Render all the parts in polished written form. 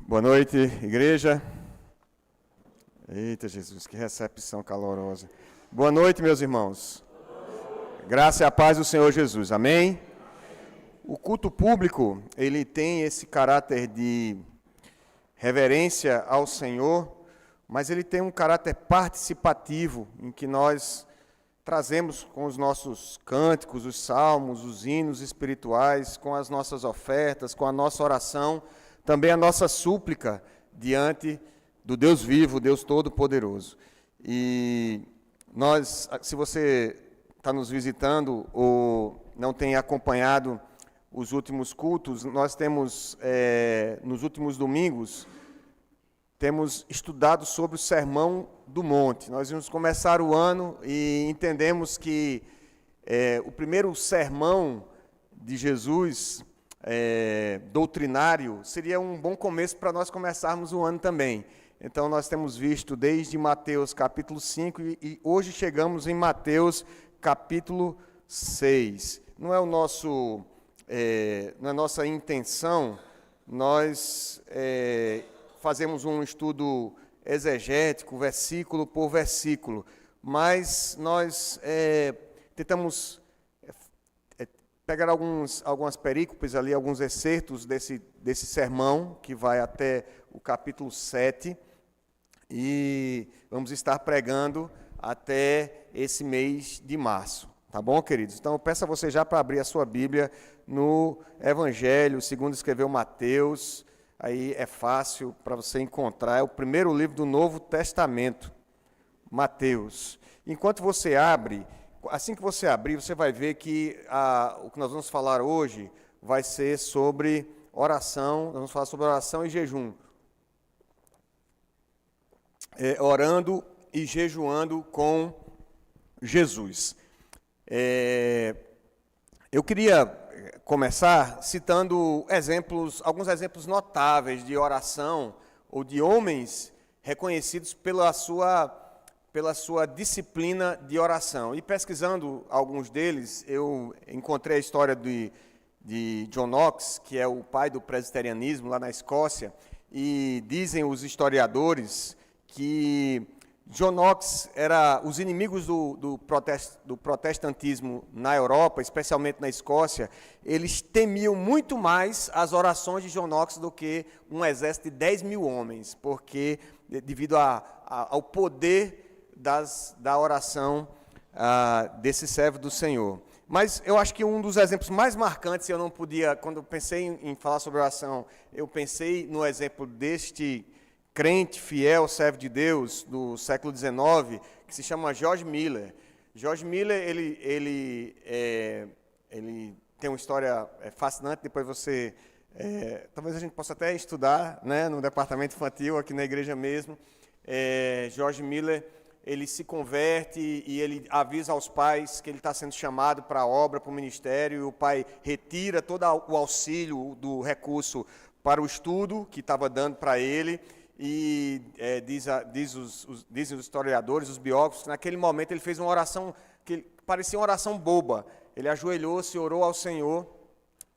Boa noite, igreja. Eita, Jesus, que recepção calorosa. Boa noite, meus irmãos. Graça e a paz do Senhor Jesus. Amém? O culto público, ele tem esse caráter de reverência ao Senhor, mas ele tem um caráter participativo, em que nós trazemos com os nossos cânticos, os salmos, os hinos espirituais, com as nossas ofertas, com a nossa oração, também a nossa súplica diante do Deus vivo, Deus Todo-Poderoso. E nós, se você está nos visitando ou não tem acompanhado os últimos cultos, nós temos, nos últimos domingos, temos estudado sobre o Sermão do Monte. Nós vamos começar o ano e entendemos que o primeiro sermão de Jesus, doutrinário, seria um bom começo para nós começarmos o ano também. Então, nós temos visto desde Mateus capítulo 5 e hoje chegamos em Mateus capítulo 6. Não é nossa intenção nós fazemos um estudo exegético, versículo por versículo, mas nós tentamos pegar algumas perícopes ali, alguns excertos desse sermão, que vai até o capítulo 7, e vamos estar pregando até esse mês de março. Tá bom, queridos? Então, eu peço a você já para abrir a sua Bíblia no Evangelho, segundo escreveu Mateus. Aí é fácil para você encontrar, é o primeiro livro do Novo Testamento, Mateus. Enquanto você abre, assim que você abrir, você vai ver que o que nós vamos falar hoje vai ser sobre oração, nós vamos falar sobre oração e jejum. Orando e jejuando com Jesus. Eu queria começar citando alguns exemplos notáveis de oração ou de homens reconhecidos pela sua disciplina de oração. E pesquisando alguns deles, eu encontrei a história de John Knox, que é o pai do presbiterianismo lá na Escócia, e dizem os historiadores que John Knox os inimigos do protestantismo na Europa, especialmente na Escócia, eles temiam muito mais as orações de John Knox do que um exército de 10 mil homens, porque devido ao poder da oração desse servo do Senhor. Mas eu acho que um dos exemplos mais marcantes, eu não podia, quando eu pensei em falar sobre oração, eu pensei no exemplo deste crente fiel, servo de Deus, do século XIX, que se chama George Miller. George Miller, ele tem uma história fascinante, depois você... talvez a gente possa até estudar, né, no departamento infantil, aqui na igreja mesmo. George Miller, ele se converte e ele avisa aos pais que ele está sendo chamado para a obra, para o ministério, e o pai retira todo o auxílio do recurso para o estudo que estava dando para ele. E dizem os historiadores, os biógrafos, que naquele momento ele fez uma oração que parecia uma oração boba. Ele ajoelhou-se, orou ao Senhor,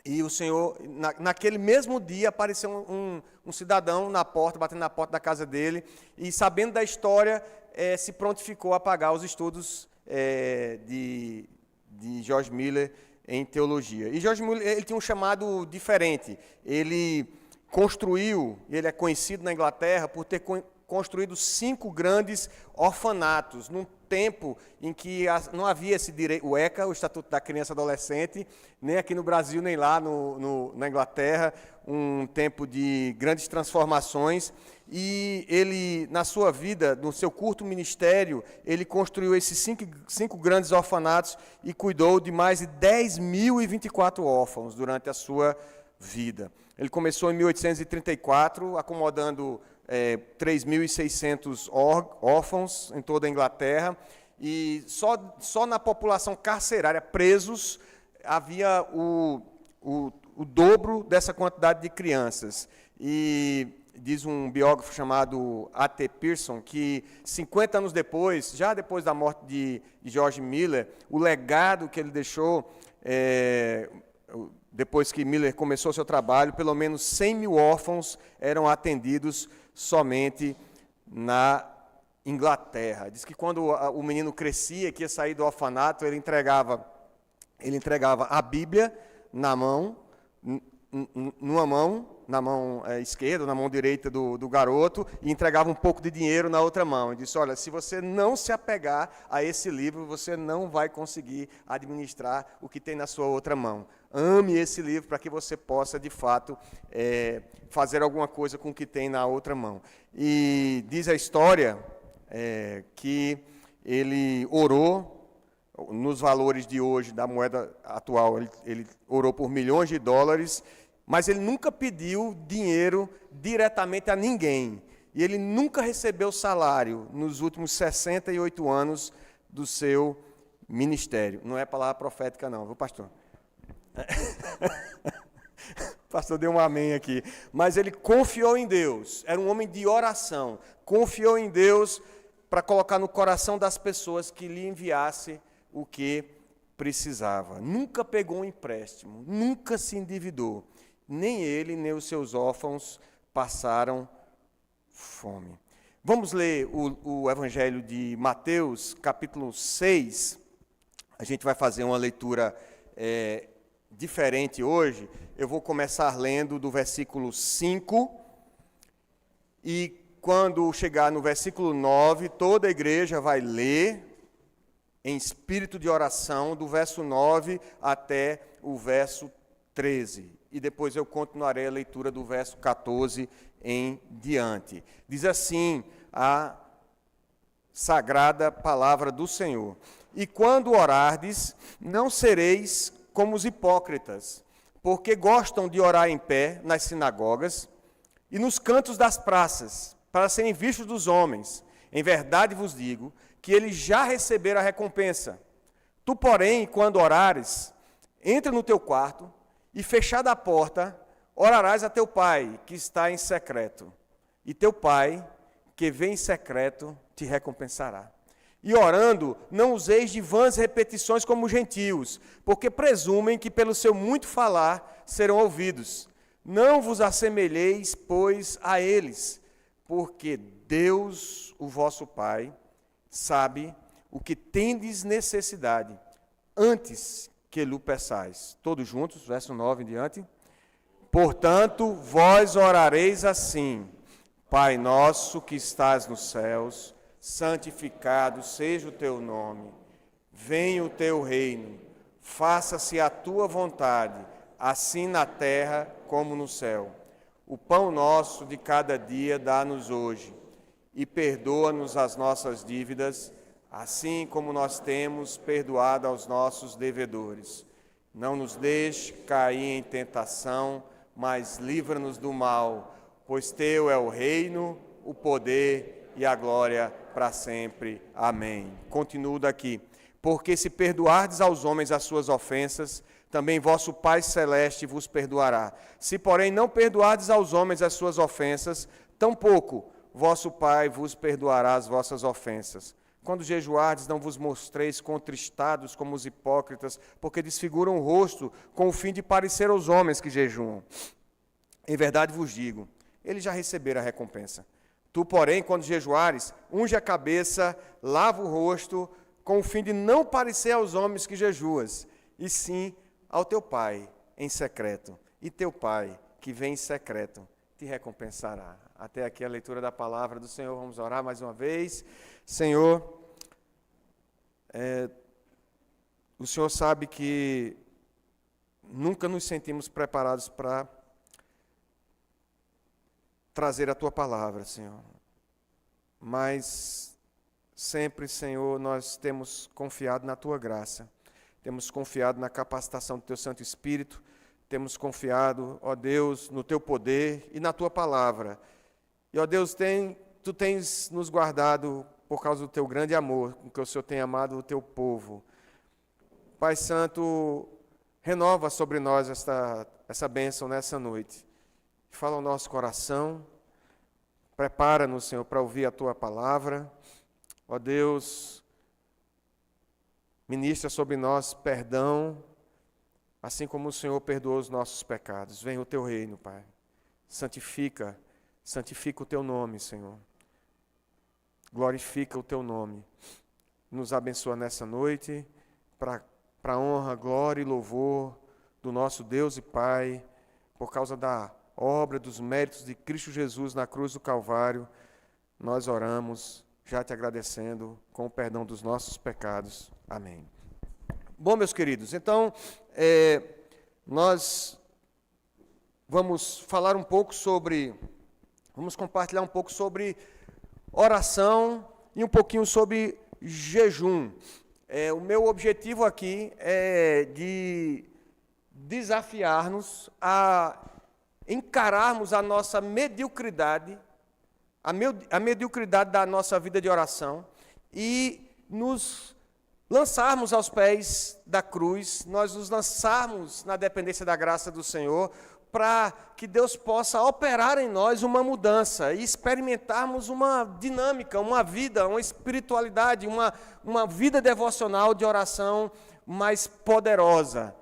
e o Senhor, naquele mesmo dia, apareceu um cidadão na porta, batendo na porta da casa dele, e sabendo da história, se prontificou a pagar os estudos de George Miller em teologia. E George Miller, ele tinha um chamado diferente. Ele é conhecido na Inglaterra por ter construído 5 grandes orfanatos, num tempo em que não havia esse direito, o ECA, o Estatuto da Criança e Adolescente, nem aqui no Brasil, nem lá na Inglaterra, um tempo de grandes transformações, e ele, na sua vida, no seu curto ministério, ele construiu esses 5 grandes orfanatos e cuidou de mais de 10.024 órfãos durante a sua vida. Ele começou em 1834, acomodando 3.600 órfãos em toda a Inglaterra, e só na população carcerária, presos, havia o dobro dessa quantidade de crianças. E diz um biógrafo chamado A.T. Pierson que 50 anos depois, já depois da morte de George Miller, o legado que ele deixou depois que Miller começou seu trabalho, pelo menos 100 mil órfãos eram atendidos somente na Inglaterra. Diz que quando o menino crescia, que ia sair do orfanato, ele entregava a Bíblia na mão, na mão esquerda, na mão direita do garoto, e entregava um pouco de dinheiro na outra mão. E disse, olha, se você não se apegar a esse livro, você não vai conseguir administrar o que tem na sua outra mão. Ame esse livro para que você possa, de fato, fazer alguma coisa com o que tem na outra mão. E diz a história que ele orou, nos valores de hoje, da moeda atual, ele orou por milhões de dólares, mas ele nunca pediu dinheiro diretamente a ninguém. E ele nunca recebeu salário nos últimos 68 anos do seu ministério. Não é palavra profética não, viu, pastor? O pastor deu um amém aqui. Mas ele confiou em Deus, era um homem de oração, confiou em Deus para colocar no coração das pessoas que lhe enviasse o que precisava. Nunca pegou um empréstimo, nunca se endividou. Nem ele, nem os seus órfãos passaram fome. Vamos ler o Evangelho de Mateus, capítulo 6. A gente vai fazer uma leitura diferente hoje. Eu vou começar lendo do versículo 5. E quando chegar no versículo 9, toda a igreja vai ler em espírito de oração, do verso 9 até o verso 13. E depois eu continuarei a leitura do verso 14 em diante. Diz assim a sagrada palavra do Senhor: E quando orardes, não sereis como os hipócritas, porque gostam de orar em pé nas sinagogas e nos cantos das praças, para serem vistos dos homens. Em verdade vos digo que eles já receberam a recompensa. Tu, porém, quando orares, entra no teu quarto e, fechada a porta, orarás a teu pai, que está em secreto. E teu pai, que vê em secreto, te recompensará. E orando, não useis de vãs repetições como os gentios, porque presumem que pelo seu muito falar serão ouvidos. Não vos assemelheis, pois, a eles, porque Deus, o vosso Pai, sabe o que tendes necessidade, antes que lhe peçais. Todos juntos, verso 9 em diante. Portanto, vós orareis assim: Pai nosso que estás nos céus, santificado seja o teu nome. Venha o teu reino. Faça-se a tua vontade, assim na terra como no céu. O pão nosso de cada dia dá-nos hoje. E perdoa-nos as nossas dívidas, assim como nós temos perdoado aos nossos devedores. Não nos deixe cair em tentação, mas livra-nos do mal, pois teu é o reino, o poder e a glória para sempre. Amém. Continuo daqui. Porque se perdoardes aos homens as suas ofensas, também vosso Pai Celeste vos perdoará. Se, porém, não perdoardes aos homens as suas ofensas, tampouco vosso Pai vos perdoará as vossas ofensas. Quando jejuardes, não vos mostreis contristados como os hipócritas, porque desfiguram o rosto com o fim de parecer aos homens que jejuam. Em verdade vos digo, eles já receberam a recompensa. Tu, porém, quando jejuares, unge a cabeça, lava o rosto, com o fim de não parecer aos homens que jejuas, e sim ao teu Pai em secreto. E teu Pai, que vem em secreto, te recompensará. Até aqui a leitura da palavra do Senhor. Vamos orar mais uma vez. Senhor, o Senhor sabe que nunca nos sentimos preparados para trazer a Tua palavra, Senhor. Mas sempre, Senhor, nós temos confiado na Tua graça. Temos confiado na capacitação do Teu Santo Espírito. Temos confiado, ó Deus, no Teu poder e na Tua palavra. E, ó Deus, Tu tens nos guardado por causa do Teu grande amor, com que o Senhor tem amado o Teu povo. Pai Santo, renova sobre nós essa bênção nessa noite. Fala ao nosso coração, prepara-nos, Senhor, para ouvir a Tua palavra. Ó Deus, ministra sobre nós perdão, assim como o Senhor perdoou os nossos pecados. Venha o teu reino, Pai. Santifica o teu nome, Senhor. Glorifica o teu nome. Nos abençoa nessa noite, para honra, glória e louvor do nosso Deus e Pai, por causa da obra, dos méritos de Cristo Jesus na cruz do Calvário. Nós oramos, já te agradecendo, com o perdão dos nossos pecados. Amém. Bom, meus queridos, então, nós vamos falar um pouco vamos compartilhar um pouco sobre oração e um pouquinho sobre jejum. O meu objetivo aqui é de desafiar-nos a encararmos a nossa mediocridade, a mediocridade da nossa vida de oração e nos lançarmos aos pés da cruz, nós nos lançarmos na dependência da graça do Senhor, para que Deus possa operar em nós uma mudança e experimentarmos uma dinâmica, uma vida, uma espiritualidade, uma vida devocional de oração mais poderosa.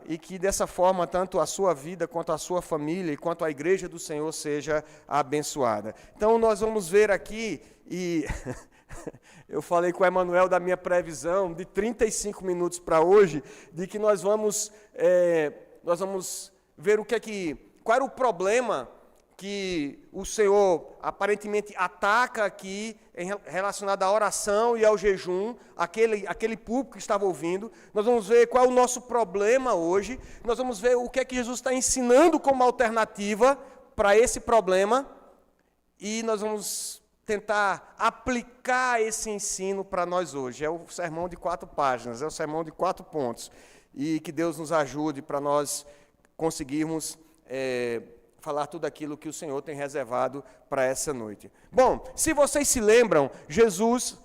E que dessa forma, tanto a sua vida, quanto a sua família, e quanto a igreja do Senhor seja abençoada. Então, nós vamos ver aqui, e eu falei com o Emanuel da minha previsão de 35 minutos para hoje, de que nós vamos ver qual era o problema que o Senhor aparentemente ataca aqui relacionado à oração e ao jejum, aquele público que estava ouvindo. Nós vamos ver qual é o nosso problema hoje, nós vamos ver o que é que Jesus está ensinando como alternativa para esse problema, e nós vamos tentar aplicar esse ensino para nós hoje. É o sermão de 4 páginas, é o sermão de 4 pontos, e que Deus nos ajude para nós conseguirmos falar tudo aquilo que o Senhor tem reservado para essa noite. Bom, se vocês se lembram, Jesus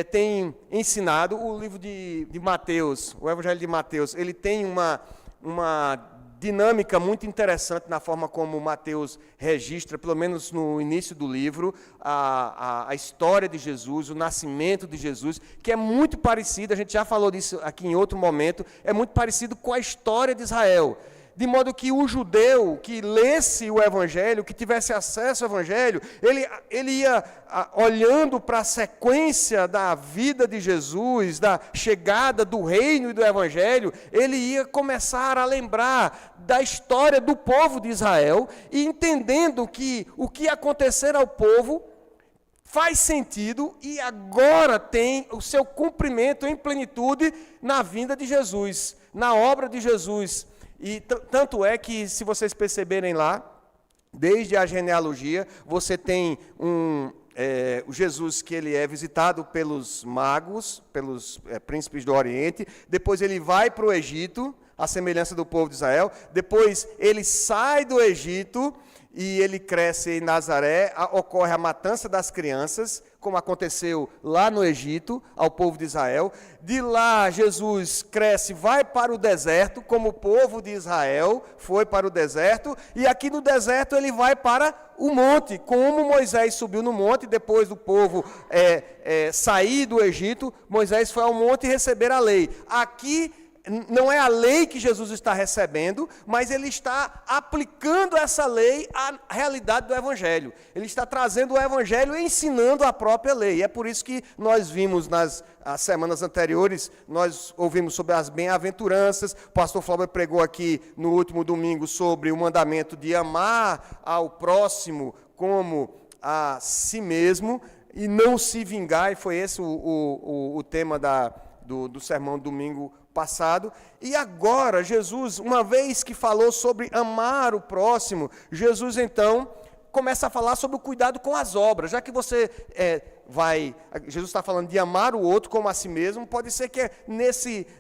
tem ensinado o livro de Mateus, o Evangelho de Mateus, ele tem uma dinâmica muito interessante na forma como Mateus registra, pelo menos no início do livro, a história de Jesus, o nascimento de Jesus, que é muito parecido, a gente já falou disso aqui em outro momento, é muito parecido com a história de Israel. De modo que o judeu que lesse o Evangelho, que tivesse acesso ao Evangelho, ele ia olhando para a sequência da vida de Jesus, da chegada do reino e do Evangelho, ele ia começar a lembrar da história do povo de Israel e entendendo que o que acontecer ao povo faz sentido e agora tem o seu cumprimento em plenitude na vinda de Jesus, na obra de Jesus. E tanto é que, se vocês perceberem lá, desde a genealogia, você tem o Jesus que ele é visitado pelos magos, pelos príncipes do Oriente, depois ele vai para o Egito, à semelhança do povo de Israel, depois ele sai do Egito e ele cresce em Nazaré, ocorre a matança das crianças, como aconteceu lá no Egito, ao povo de Israel. De lá, Jesus cresce, vai para o deserto, como o povo de Israel foi para o deserto, e aqui no deserto ele vai para o monte, como Moisés subiu no monte, depois do povo sair do Egito, Moisés foi ao monte receber a lei. Aqui não é a lei que Jesus está recebendo, mas ele está aplicando essa lei à realidade do Evangelho. Ele está trazendo o Evangelho e ensinando a própria lei. É por isso que nós vimos nas semanas anteriores, nós ouvimos sobre as bem-aventuranças. O pastor Flávio pregou aqui no último domingo sobre o mandamento de amar ao próximo como a si mesmo e não se vingar, e foi esse o tema do sermão do domingo passado. E agora, Jesus, uma vez que falou sobre amar o próximo, Jesus então começa a falar sobre o cuidado com as obras. Já que você Jesus está falando de amar o outro como a si mesmo, pode ser que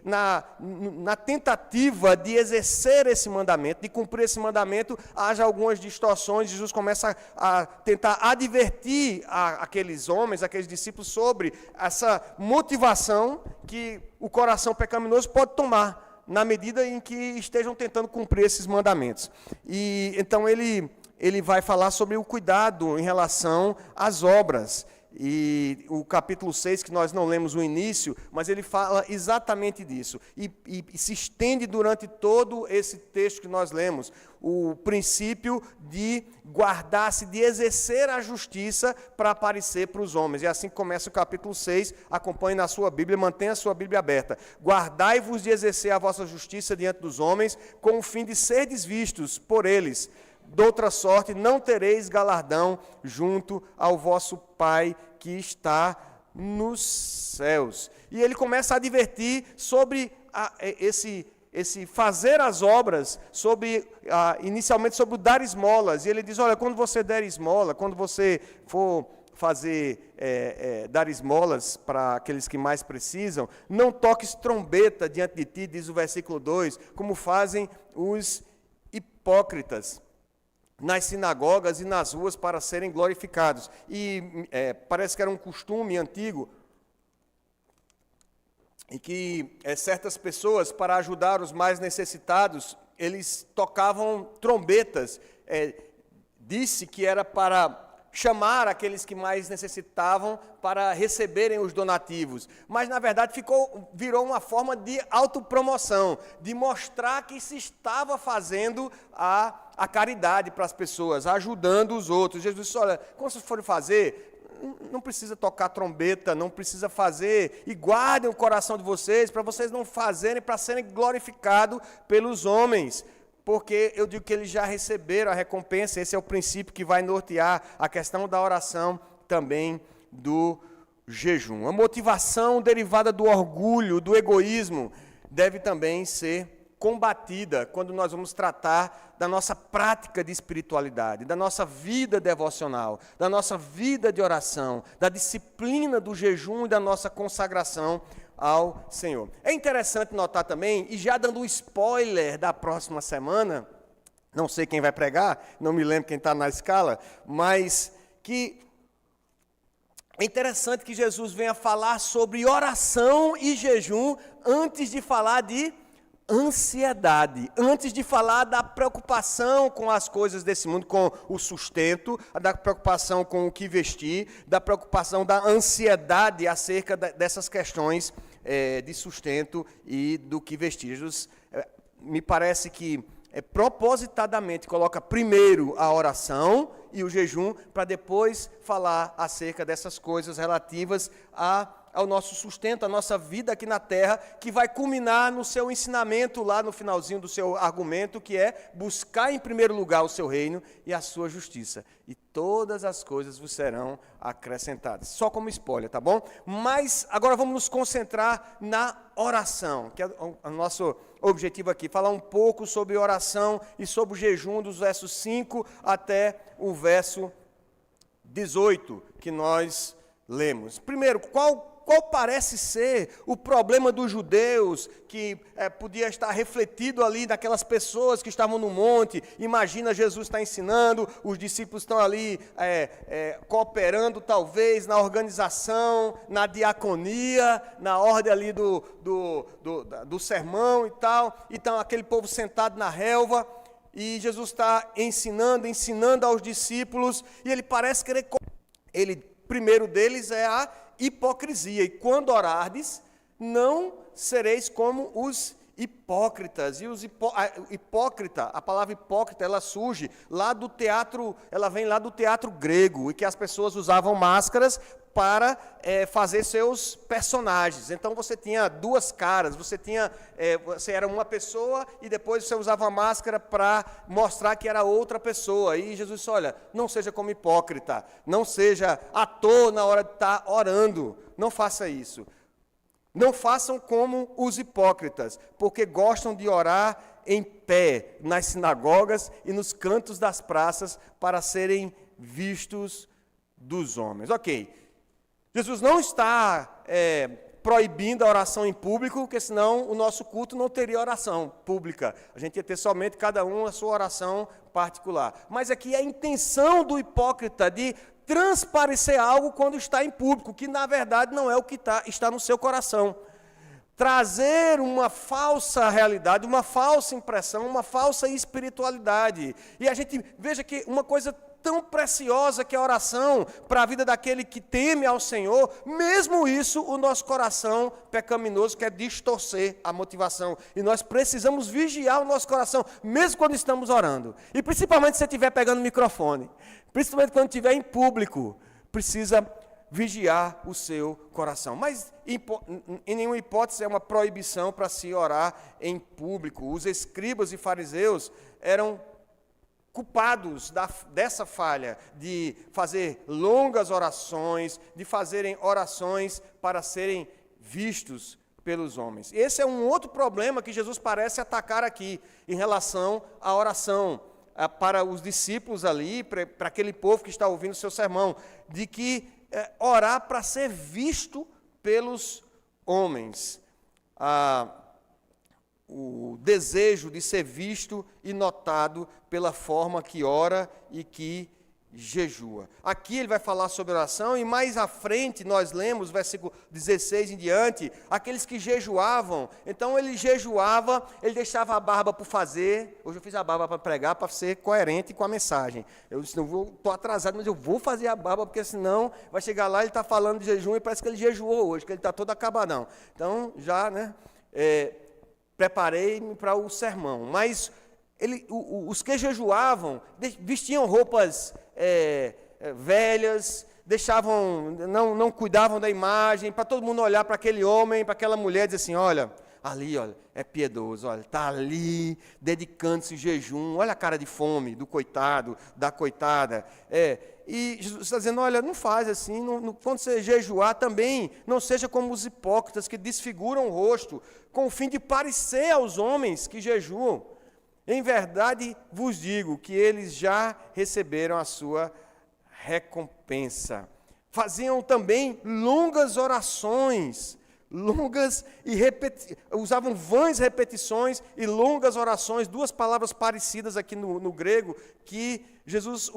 na tentativa de exercer esse mandamento, de cumprir esse mandamento, haja algumas distorções. Jesus começa a tentar advertir aqueles homens, aqueles discípulos, sobre essa motivação que o coração pecaminoso pode tomar, na medida em que estejam tentando cumprir esses mandamentos. E então ele vai falar sobre o cuidado em relação às obras. e o capítulo 6, que nós não lemos o início, mas ele fala exatamente disso. E se estende durante todo esse texto que nós lemos, o princípio de guardar-se, de exercer a justiça para aparecer para os homens. E assim começa o capítulo 6, acompanhe na sua Bíblia, mantenha a sua Bíblia aberta. Guardai-vos de exercer a vossa justiça diante dos homens, com o fim de serdes vistos por eles. De outra sorte, não tereis galardão junto ao vosso Pai que está nos céus. E ele começa a advertir sobre esse fazer as obras, inicialmente sobre o dar esmolas. E ele diz, olha, quando você der esmola, quando você for dar esmolas para aqueles que mais precisam, não toques trombeta diante de ti, diz o versículo 2, como fazem os hipócritas nas sinagogas e nas ruas para serem glorificados. E parece que era um costume antigo, em que certas pessoas, para ajudar os mais necessitados, eles tocavam trombetas. Disse que era para chamar aqueles que mais necessitavam para receberem os donativos. Mas, na verdade, virou uma forma de autopromoção, de mostrar que se estava fazendo a caridade para as pessoas, ajudando os outros. Jesus disse, olha, quando vocês forem fazer, não precisa tocar trombeta, não precisa fazer, e guardem o coração de vocês, para vocês não fazerem, para serem glorificados pelos homens, porque eu digo que eles já receberam a recompensa. Esse é o princípio que vai nortear a questão da oração, também do jejum. A motivação derivada do orgulho, do egoísmo, deve também ser combatida quando nós vamos tratar da nossa prática de espiritualidade, da nossa vida devocional, da nossa vida de oração, da disciplina do jejum e da nossa consagração ao Senhor. É interessante notar também, e já dando um spoiler da próxima semana, não sei quem vai pregar, não me lembro quem está na escala, mas que é interessante que Jesus venha falar sobre oração e jejum antes de falar de ansiedade, antes de falar da preocupação com as coisas desse mundo, com o sustento, da preocupação com o que vestir, da preocupação da ansiedade acerca dessas questões de sustento e do que vestir. Jesus, me parece que propositadamente coloca primeiro a oração e o jejum, para depois falar acerca dessas coisas relativas ao nosso sustento, a nossa vida aqui na terra, que vai culminar no seu ensinamento, lá no finalzinho do seu argumento, que é buscar em primeiro lugar o seu reino e a sua justiça, e todas as coisas vos serão acrescentadas. Só como spoiler, tá bom? Mas agora vamos nos concentrar na oração, que é o nosso objetivo aqui, falar um pouco sobre oração e sobre o jejum, dos versos 5 até o verso 18, que nós lemos. Primeiro, qual parece ser o problema dos judeus, que podia estar refletido ali naquelas pessoas que estavam no monte? Imagina, Jesus está ensinando, os discípulos estão ali cooperando talvez na organização, na diaconia, na ordem ali do sermão e tal, então aquele povo sentado na relva, e Jesus está ensinando aos discípulos, e ele parece querer... Primeiro deles é a hipocrisia. E quando orardes, não sereis como os hipócritas. E hipócrita, a palavra hipócrita, ela surge lá do teatro, ela vem lá do teatro grego, e que as pessoas usavam máscaras para fazer seus personagens. Então você tinha duas caras, você era uma pessoa e depois você usava uma máscara para mostrar que era outra pessoa. E Jesus disse, olha, não seja como hipócrita, não seja ator na hora de estar orando, não faça isso. Não façam como os hipócritas, porque gostam de orar em pé nas sinagogas e nos cantos das praças para serem vistos dos homens. Ok. Jesus não está proibindo a oração em público, porque senão o nosso culto não teria oração pública. A gente ia ter somente cada um a sua oração particular. Mas aqui é a intenção do hipócrita de transparecer algo quando está em público, que na verdade não é o que está no seu coração. trazer uma falsa realidade, uma falsa impressão, uma falsa espiritualidade. E a gente veja que uma coisa tão preciosa que é a oração para a vida daquele que teme ao Senhor, mesmo isso, o nosso coração pecaminoso quer distorcer a motivação. E nós precisamos vigiar o nosso coração, mesmo quando estamos orando. E principalmente se você estiver pegando o microfone, principalmente quando estiver em público, precisa vigiar o seu coração. Mas em nenhuma hipótese é uma proibição para se orar em público. Os escribas e fariseus eram culpados dessa falha, de fazer longas orações, de fazerem orações para serem vistos pelos homens. Esse é um outro problema que Jesus parece atacar aqui, em relação à oração, para os discípulos ali, para aquele povo que está ouvindo o seu sermão, de que orar para ser visto pelos homens. O desejo de ser visto e notado pela forma que ora e que jejua. Aqui ele vai falar sobre oração e mais à frente nós lemos, versículo 16 em diante, aqueles que jejuavam. Então ele jejuava, ele deixava a barba por fazer. Hoje eu fiz a barba para pregar, para ser coerente com a mensagem. Eu disse, estou atrasado, mas eu vou fazer a barba, porque senão vai chegar lá, ele está falando de jejum e parece que ele jejuou hoje, que ele está todo acabadão. Então já, preparei-me para o sermão. Mas os que jejuavam vestiam roupas velhas, não cuidavam da imagem, para todo mundo olhar para aquele homem, para aquela mulher e dizer assim, olha, ali, olha, é piedoso, olha, está ali, dedicando-se em jejum, olha a cara de fome do coitado, da coitada. E Jesus está dizendo, olha, não faz assim, quando você jejuar também, não seja como os hipócritas que desfiguram o rosto, com o fim de parecer aos homens que jejuam. Em verdade vos digo que eles já receberam a sua recompensa. Faziam também longas orações, usavam vãs repetições e longas orações, duas palavras parecidas aqui no grego, que Jesus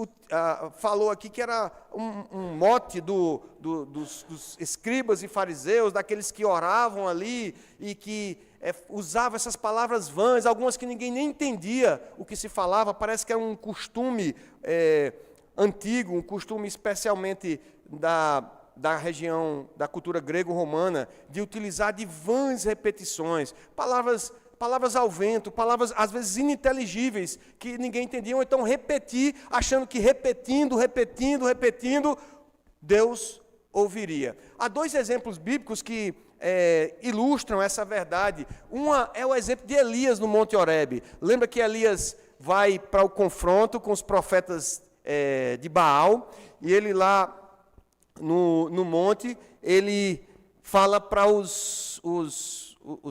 falou aqui que era um mote dos escribas e fariseus, daqueles que oravam ali e que usavam essas palavras vãs, algumas que ninguém nem entendia o que se falava. Parece que era um costume antigo, um costume especialmente da região da cultura grego-romana, de utilizar de vãs repetições, palavras ao vento, palavras às vezes ininteligíveis, que ninguém entendia, ou então repetir, achando que repetindo, Deus ouviria. Há dois exemplos bíblicos que ilustram essa verdade. Uma é o exemplo de Elias no Monte Horebe. Lembra que Elias vai para o confronto com os profetas de Baal, e ele lá no monte, ele fala para os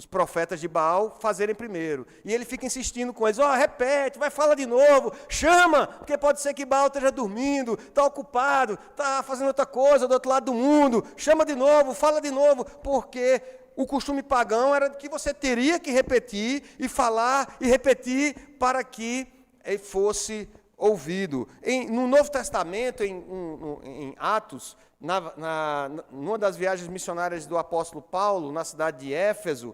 profetas de Baal fazerem primeiro. E ele fica insistindo com eles, repete, fala de novo, chama, porque pode ser que Baal esteja dormindo, está ocupado, está fazendo outra coisa do outro lado do mundo, chama de novo, fala de novo, porque o costume pagão era que você teria que repetir e falar e repetir para que ele fosse ouvido. No Novo Testamento, em Atos, numa das viagens missionárias do apóstolo Paulo, na cidade de Éfeso,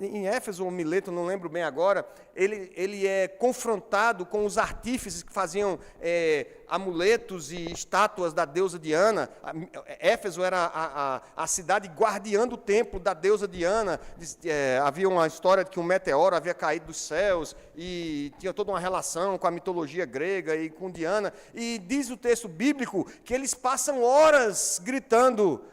em Éfeso ou Mileto, não lembro bem agora, ele é confrontado com os artífices que faziam amuletos e estátuas da deusa Diana. Éfeso era a cidade guardiã do templo da deusa Diana. Havia uma história de que um meteoro havia caído dos céus e tinha toda uma relação com a mitologia grega e com Diana. E diz o texto bíblico que eles passam horas gritando: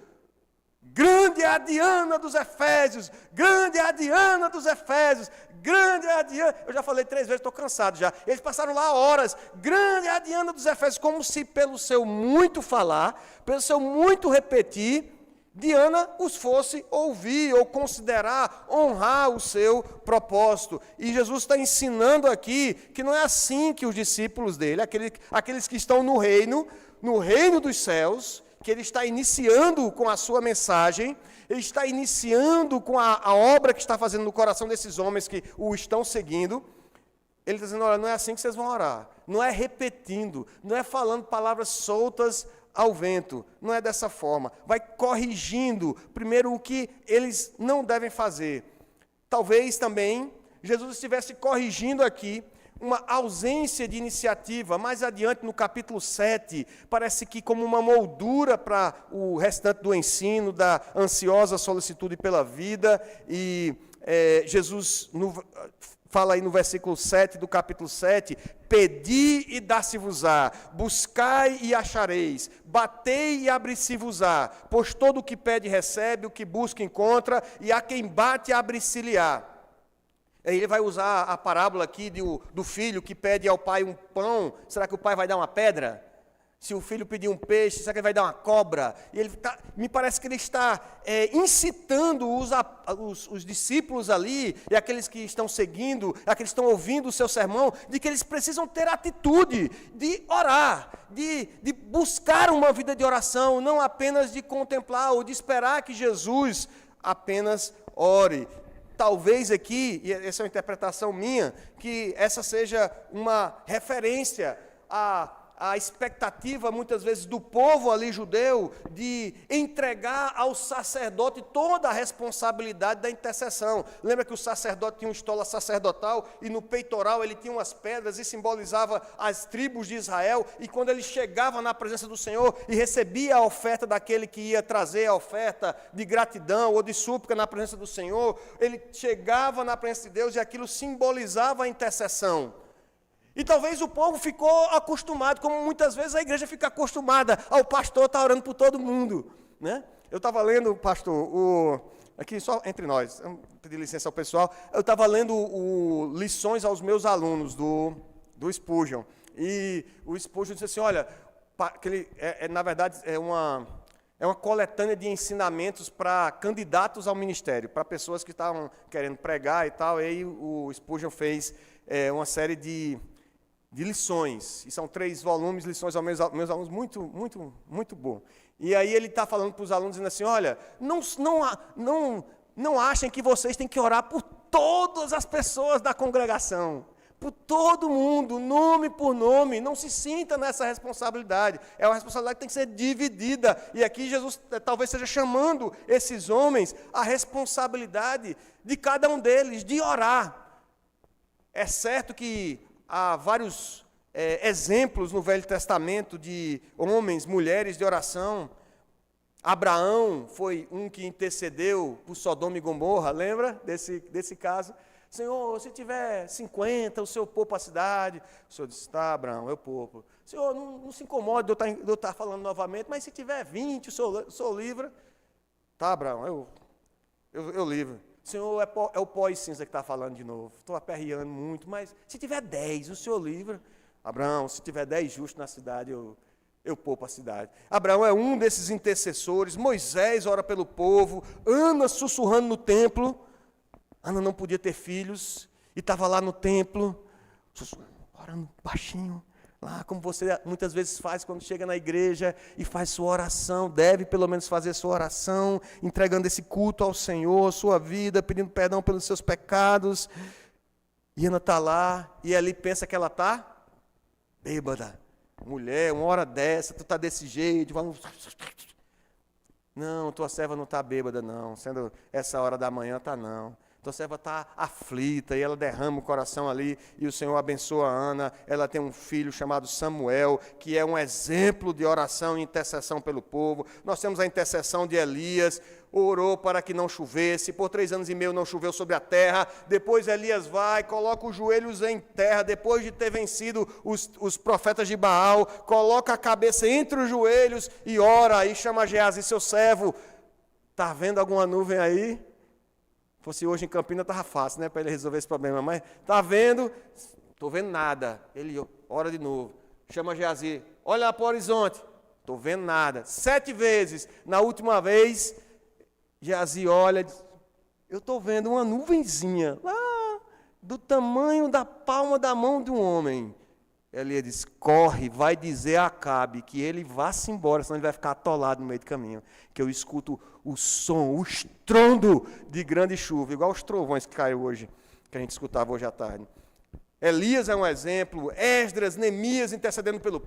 grande é a Diana dos Efésios, grande é a Diana dos Efésios, grande é a Diana. Eu já falei 3 vezes, estou cansado já. Eles passaram lá horas, grande é a Diana dos Efésios, como se pelo seu muito falar, pelo seu muito repetir, Diana os fosse ouvir ou considerar, honrar o seu propósito. E Jesus está ensinando aqui que não é assim que os discípulos dele, aqueles que estão no reino dos céus, que ele está iniciando com a sua mensagem, ele está iniciando com a obra que está fazendo no coração desses homens que o estão seguindo. Ele está dizendo, olha, não é assim que vocês vão orar, não é repetindo, não é falando palavras soltas ao vento. Não é dessa forma. Vai corrigindo, primeiro, o que eles não devem fazer. Talvez também Jesus estivesse corrigindo aqui uma ausência de iniciativa. Mais adiante, no capítulo 7, parece que como uma moldura para o restante do ensino, da ansiosa solicitude pela vida. E Jesus fala aí no versículo 7 do capítulo 7, pedi e dar-se-vos-á, buscai e achareis, batei e abrir-se-vos-á, pois todo o que pede recebe, o que busca encontra, e a quem bate abre-se-lhe-á. Ele vai usar a parábola aqui do filho que pede ao pai um pão. Será que o pai vai dar uma pedra? Se o filho pedir um peixe, será que ele vai dar uma cobra? E me parece que ele está incitando os discípulos ali, e aqueles que estão seguindo, aqueles que estão ouvindo o seu sermão, de que eles precisam ter atitude de orar, de buscar uma vida de oração, não apenas de contemplar ou de esperar que Jesus apenas ore. Talvez aqui, e essa é uma interpretação minha, que essa seja uma referência a expectativa, muitas vezes, do povo ali judeu, de entregar ao sacerdote toda a responsabilidade da intercessão. Lembra que o sacerdote tinha uma estola sacerdotal, e no peitoral ele tinha umas pedras, e simbolizava as tribos de Israel, e quando ele chegava na presença do Senhor, e recebia a oferta daquele que ia trazer a oferta de gratidão, ou de súplica na presença do Senhor, ele chegava na presença de Deus, e aquilo simbolizava a intercessão. E talvez o povo ficou acostumado, como muitas vezes a igreja fica acostumada ao pastor estar orando por todo mundo, né? Eu estava lendo, pastor, aqui só entre nós, eu pedi licença ao pessoal, eu estava lendo lições aos meus alunos do Spurgeon, e o Spurgeon disse assim, olha, que na verdade é uma coletânea de ensinamentos para candidatos ao ministério, para pessoas que estavam querendo pregar e tal, e aí o Spurgeon fez uma série de lições, e são 3 volumes, lições aos meus alunos, muito, muito, muito bom. E aí ele está falando para os alunos, dizendo assim, olha, não achem que vocês têm que orar por todas as pessoas da congregação, por todo mundo, nome por nome, não se sinta nessa responsabilidade, é uma responsabilidade que tem que ser dividida, e aqui Jesus talvez esteja chamando esses homens à responsabilidade de cada um deles, de orar. É certo que há vários exemplos no Velho Testamento de homens, mulheres de oração. Abraão foi um que intercedeu por Sodoma e Gomorra, lembra desse caso? Senhor, se tiver 50, o Senhor poupa a cidade. O Senhor disse, tá, Abraão, eu poupo. Senhor, não se incomode de eu estar falando novamente, mas se tiver 20, o Senhor livra. Tá, Abraão, eu livro. Senhor, é o pó e cinza que está falando de novo. Estou aperreando muito, mas se tiver 10, o Senhor livra. Abraão, se tiver 10 justos na cidade, eu poupo a cidade. Abraão é um desses intercessores. Moisés ora pelo povo. Ana sussurrando no templo. Ana não podia ter filhos e estava lá no templo, orando baixinho. Lá, como você muitas vezes faz quando chega na igreja e faz sua oração, deve pelo menos fazer sua oração, entregando esse culto ao Senhor, sua vida, pedindo perdão pelos seus pecados. E Ana está lá, e ali pensa que ela está bêbada. Mulher, uma hora dessa, tu está desse jeito, não, tua serva não está bêbada não, sendo essa hora da manhã, está não. Tua serva está aflita, e ela derrama o coração ali, e o Senhor abençoa a Ana. Ela tem um filho chamado Samuel, que é um exemplo de oração e intercessão pelo povo. Nós temos a intercessão de Elias, orou para que não chovesse, por 3 anos e meio não choveu sobre a terra. Depois Elias vai, coloca os joelhos em terra, depois de ter vencido os profetas de Baal, coloca a cabeça entre os joelhos e ora, e chama Geazi, seu servo. Está vendo alguma nuvem aí? Se fosse hoje em Campinas, estava fácil, né, para ele resolver esse problema. Mas está vendo? Estou vendo nada. Ele ora de novo. Chama Geazi. Olha lá para o horizonte. Estou vendo nada. 7 vezes. Na última vez, Geazi olha e diz, eu estou vendo uma nuvenzinha lá do tamanho da palma da mão de um homem. Ele diz, corre, vai dizer a Acabe que ele vá-se embora, senão ele vai ficar atolado no meio do caminho. Que eu escuto o som, o estrondo de grande chuva, igual os trovões que caiu hoje, que a gente escutava hoje à tarde. Elias é um exemplo, Esdras, Neemias intercedendo pelo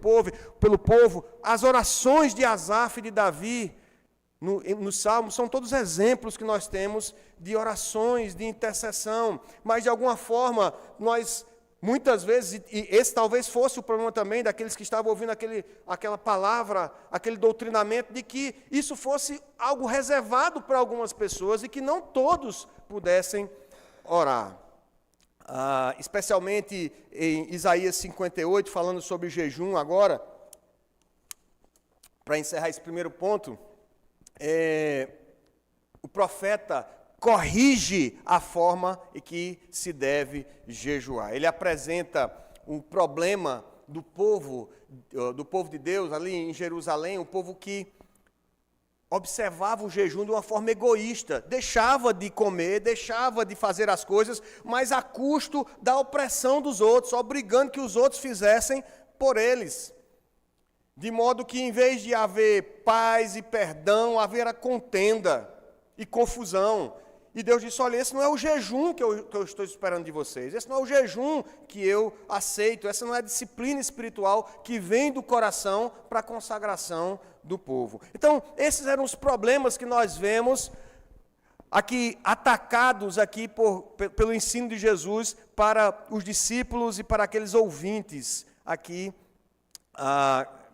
povo, as orações de Asaf e de Davi no Salmo, são todos exemplos que nós temos de orações, de intercessão, mas de alguma forma nós, muitas vezes, e esse talvez fosse o problema também daqueles que estavam ouvindo aquela palavra, aquele doutrinamento, de que isso fosse algo reservado para algumas pessoas e que não todos pudessem orar. Especialmente em Isaías 58, falando sobre jejum agora, para encerrar esse primeiro ponto, o profeta corrige a forma em que se deve jejuar. Ele apresenta o problema do povo de Deus ali em Jerusalém, um povo que observava o jejum de uma forma egoísta, deixava de comer, deixava de fazer as coisas, mas a custo da opressão dos outros, obrigando que os outros fizessem por eles. De modo que, em vez de haver paz e perdão, haverá contenda e confusão. E Deus disse, olha, esse não é o jejum que eu estou esperando de vocês, esse não é o jejum que eu aceito, essa não é a disciplina espiritual que vem do coração para a consagração do povo. Então, esses eram os problemas que nós vemos aqui, atacados aqui pelo ensino de Jesus para os discípulos e para aqueles ouvintes aqui,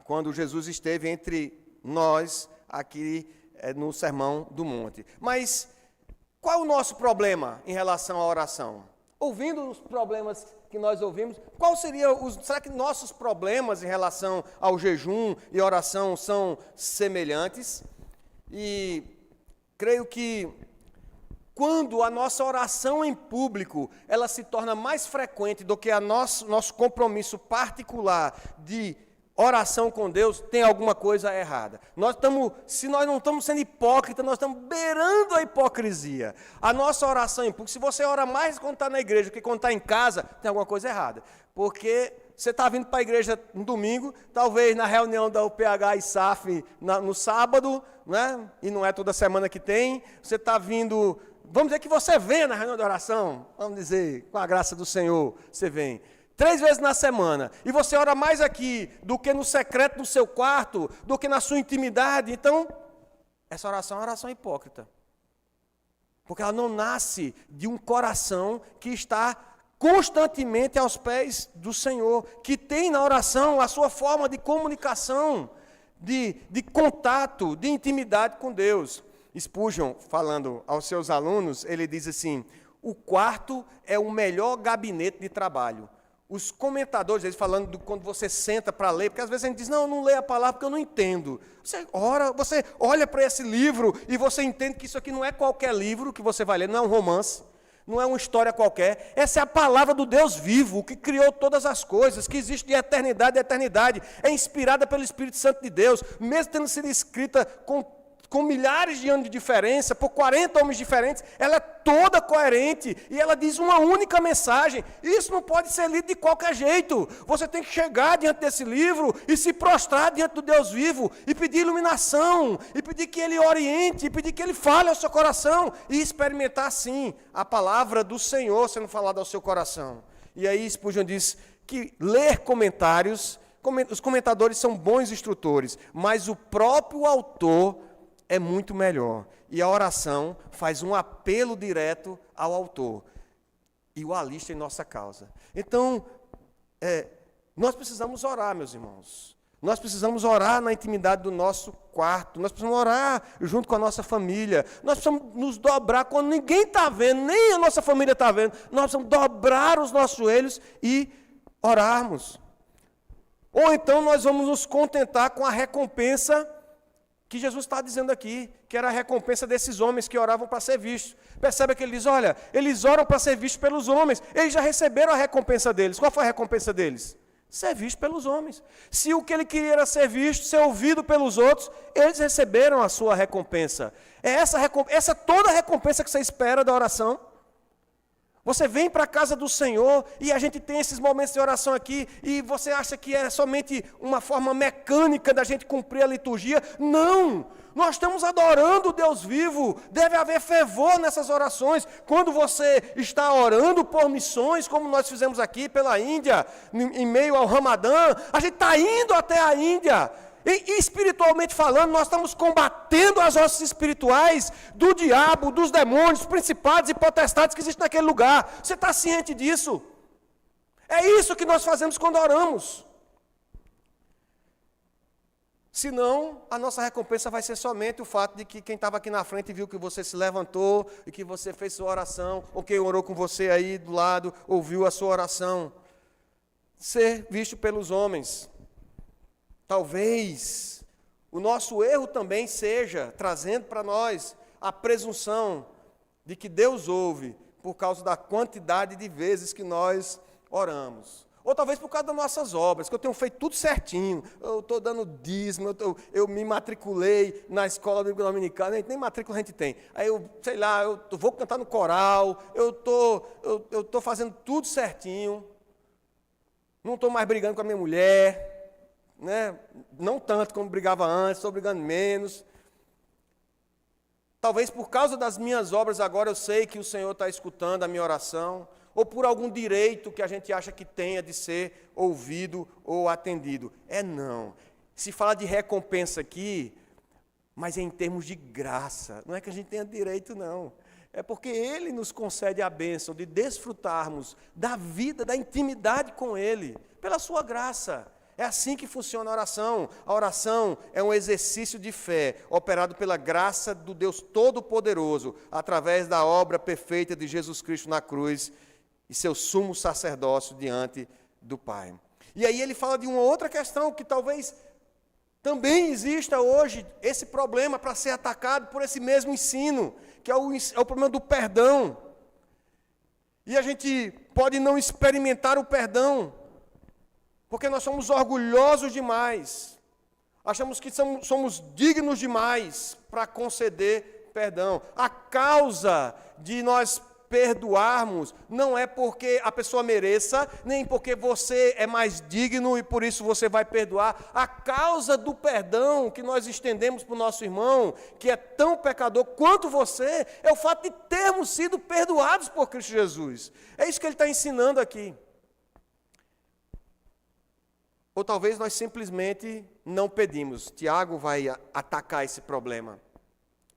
quando Jesus esteve entre nós aqui no Sermão do Monte. Mas qual é o nosso problema em relação à oração? Ouvindo os problemas que nós ouvimos, será que nossos problemas em relação ao jejum e oração são semelhantes? E creio que quando a nossa oração em público, ela se torna mais frequente do que nosso compromisso particular de oração com Deus, tem alguma coisa errada. Se nós não estamos sendo hipócritas, nós estamos beirando a hipocrisia. A nossa oração em público, se você ora mais quando está na igreja do que quando está em casa, tem alguma coisa errada. Porque você está vindo para a igreja no domingo, talvez na reunião da UPH e SAF no sábado, né? E não é toda semana que tem, você está vindo, vamos dizer que você venha na reunião de oração, vamos dizer, com a graça do Senhor, você vem 3 vezes na semana, e você ora mais aqui do que no secreto do seu quarto, do que na sua intimidade, então, essa oração é uma oração hipócrita. Porque ela não nasce de um coração que está constantemente aos pés do Senhor, que tem na oração a sua forma de comunicação, de contato, de intimidade com Deus. Spurgeon, falando aos seus alunos, ele diz assim, o quarto é o melhor gabinete de trabalho. Os comentadores, eles falando de quando você senta para ler, porque às vezes a gente diz, não, eu não leio a palavra porque eu não entendo. Você olha para esse livro e você entende que isso aqui não é qualquer livro que você vai ler, não é um romance, não é uma história qualquer. Essa é a palavra do Deus vivo, que criou todas as coisas, que existe de eternidade a eternidade, é inspirada pelo Espírito Santo de Deus, mesmo tendo sido escrita com milhares de anos de diferença, por 40 homens diferentes, ela é toda coerente e ela diz uma única mensagem. Isso não pode ser lido de qualquer jeito. Você tem que chegar diante desse livro e se prostrar diante do Deus vivo e pedir iluminação, e pedir que Ele oriente, e pedir que Ele fale ao seu coração e experimentar, sim, a palavra do Senhor sendo falada ao seu coração. E aí Spurgeon diz que ler comentários, os comentadores são bons instrutores, mas o próprio autor é muito melhor. E a oração faz um apelo direto ao autor. E o alista em nossa causa. Então, nós precisamos orar, meus irmãos. Nós precisamos orar na intimidade do nosso quarto. Nós precisamos orar junto com a nossa família. Nós precisamos nos dobrar quando ninguém está vendo, nem a nossa família está vendo. Nós precisamos dobrar os nossos joelhos e orarmos. Ou então nós vamos nos contentar com a recompensa que Jesus está dizendo aqui, que era a recompensa desses homens que oravam para ser vistos. Percebe que ele diz, olha, eles oram para ser vistos pelos homens, eles já receberam a recompensa deles. Qual foi a recompensa deles? Ser visto pelos homens. Se o que ele queria era ser visto, ser ouvido pelos outros, eles receberam a sua recompensa. É essa toda a recompensa que você espera da oração. Você vem para a casa do Senhor e a gente tem esses momentos de oração aqui e você acha que é somente uma forma mecânica da gente cumprir a liturgia? Não! Nós estamos adorando o Deus vivo. Deve haver fervor nessas orações. Quando você está orando por missões, como nós fizemos aqui pela Índia, em meio ao Ramadã, a gente está indo até a Índia. E espiritualmente falando, nós estamos combatendo as hostes espirituais do diabo, dos demônios, principados e potestades que existem naquele lugar. Você está ciente disso? É isso que nós fazemos quando oramos. Senão, a nossa recompensa vai ser somente o fato de que quem estava aqui na frente viu que você se levantou e que você fez sua oração, ou quem orou com você aí do lado, ouviu a sua oração. Ser visto pelos homens. Talvez o nosso erro também seja trazendo para nós a presunção de que Deus ouve por causa da quantidade de vezes que nós oramos. Ou talvez por causa das nossas obras, que eu tenho feito tudo certinho. Eu estou dando dízimo, eu me matriculei na escola bíblica dominical, nem matrícula a gente tem. Aí eu, sei lá, eu vou cantar no coral, eu estou fazendo tudo certinho. Não estou mais brigando com a minha mulher. Né? Não tanto como brigava antes, estou brigando menos. Talvez por causa das minhas obras agora eu sei que o Senhor está escutando a minha oração, ou por algum direito que a gente acha que tenha de ser ouvido ou atendido. Não. Se fala de recompensa aqui, mas é em termos de graça. Não é que a gente tenha direito, não. É porque Ele nos concede a bênção de desfrutarmos da vida, da intimidade com Ele, pela sua graça. É assim que funciona a oração. A oração é um exercício de fé, operado pela graça do Deus Todo-Poderoso, através da obra perfeita de Jesus Cristo na cruz e seu sumo sacerdócio diante do Pai. E aí ele fala de uma outra questão que talvez também exista hoje, esse problema para ser atacado por esse mesmo ensino, que é o problema do perdão. E a gente pode não experimentar o perdão, porque nós somos orgulhosos demais, achamos que somos dignos demais para conceder perdão. A causa de nós perdoarmos não é porque a pessoa mereça, nem porque você é mais digno e por isso você vai perdoar. A causa do perdão que nós estendemos para o nosso irmão, que é tão pecador quanto você, é o fato de termos sido perdoados por Cristo Jesus. É isso que ele está ensinando aqui. Ou talvez nós simplesmente não pedimos. Tiago vai atacar esse problema.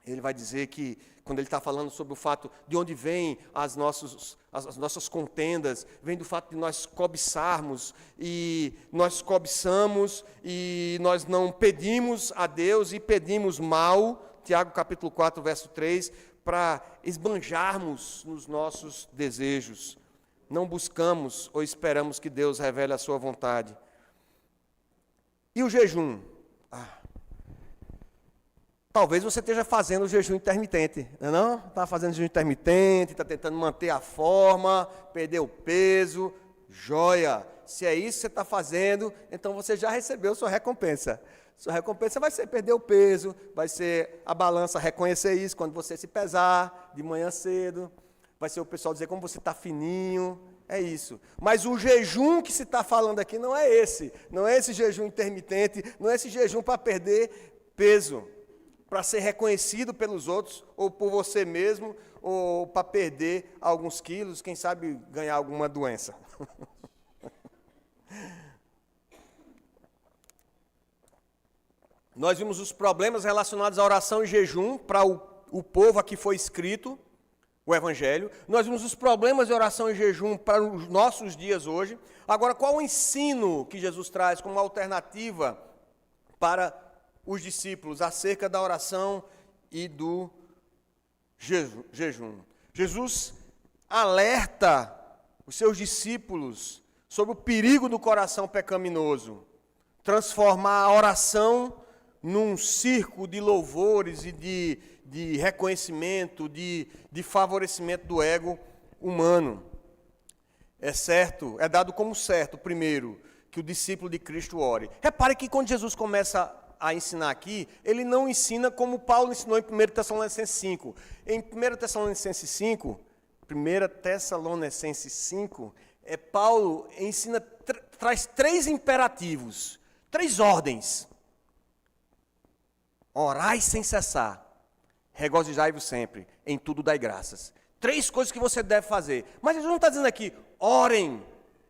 Ele vai dizer que, quando ele está falando sobre o fato de onde vêm as nossas contendas, vem do fato de nós cobiçarmos, e nós cobiçamos, e nós não pedimos a Deus, e pedimos mal, Tiago capítulo 4, verso 3, para esbanjarmos nos nossos desejos. Não buscamos ou esperamos que Deus revele a sua vontade. E o jejum? Talvez você esteja fazendo o jejum intermitente, não? Está fazendo jejum intermitente, está tentando manter a forma, perder o peso, joia. Se é isso que você está fazendo, então você já recebeu sua recompensa. Sua recompensa vai ser perder o peso, vai ser a balança reconhecer isso quando você se pesar de manhã cedo, vai ser o pessoal dizer como você está fininho. É isso. Mas o jejum que se está falando aqui não é esse. Não é esse jejum intermitente, não é esse jejum para perder peso, para ser reconhecido pelos outros, ou por você mesmo, ou para perder alguns quilos, quem sabe ganhar alguma doença. Nós vimos os problemas relacionados à oração e jejum para o povo a que foi escrito o Evangelho. Nós vimos os problemas de oração e jejum para os nossos dias hoje. Agora, qual o ensino que Jesus traz como alternativa para os discípulos acerca da oração e do jejum? Jesus alerta os seus discípulos sobre o perigo do coração pecaminoso, transformar a oração num circo de louvores e de reconhecimento, de favorecimento do ego humano. É certo, é dado como certo, primeiro, que o discípulo de Cristo ore. Repare que quando Jesus começa a ensinar aqui, ele não ensina como Paulo ensinou em 1 Tessalonicenses 5. Em 1 Tessalonicenses 5, 1 Tessalonicenses 5, Paulo ensina, traz 3 imperativos, 3 ordens. Orai sem cessar, regozijai-vos sempre, em tudo dai graças. 3 coisas que você deve fazer. Mas Jesus não está dizendo aqui, orem.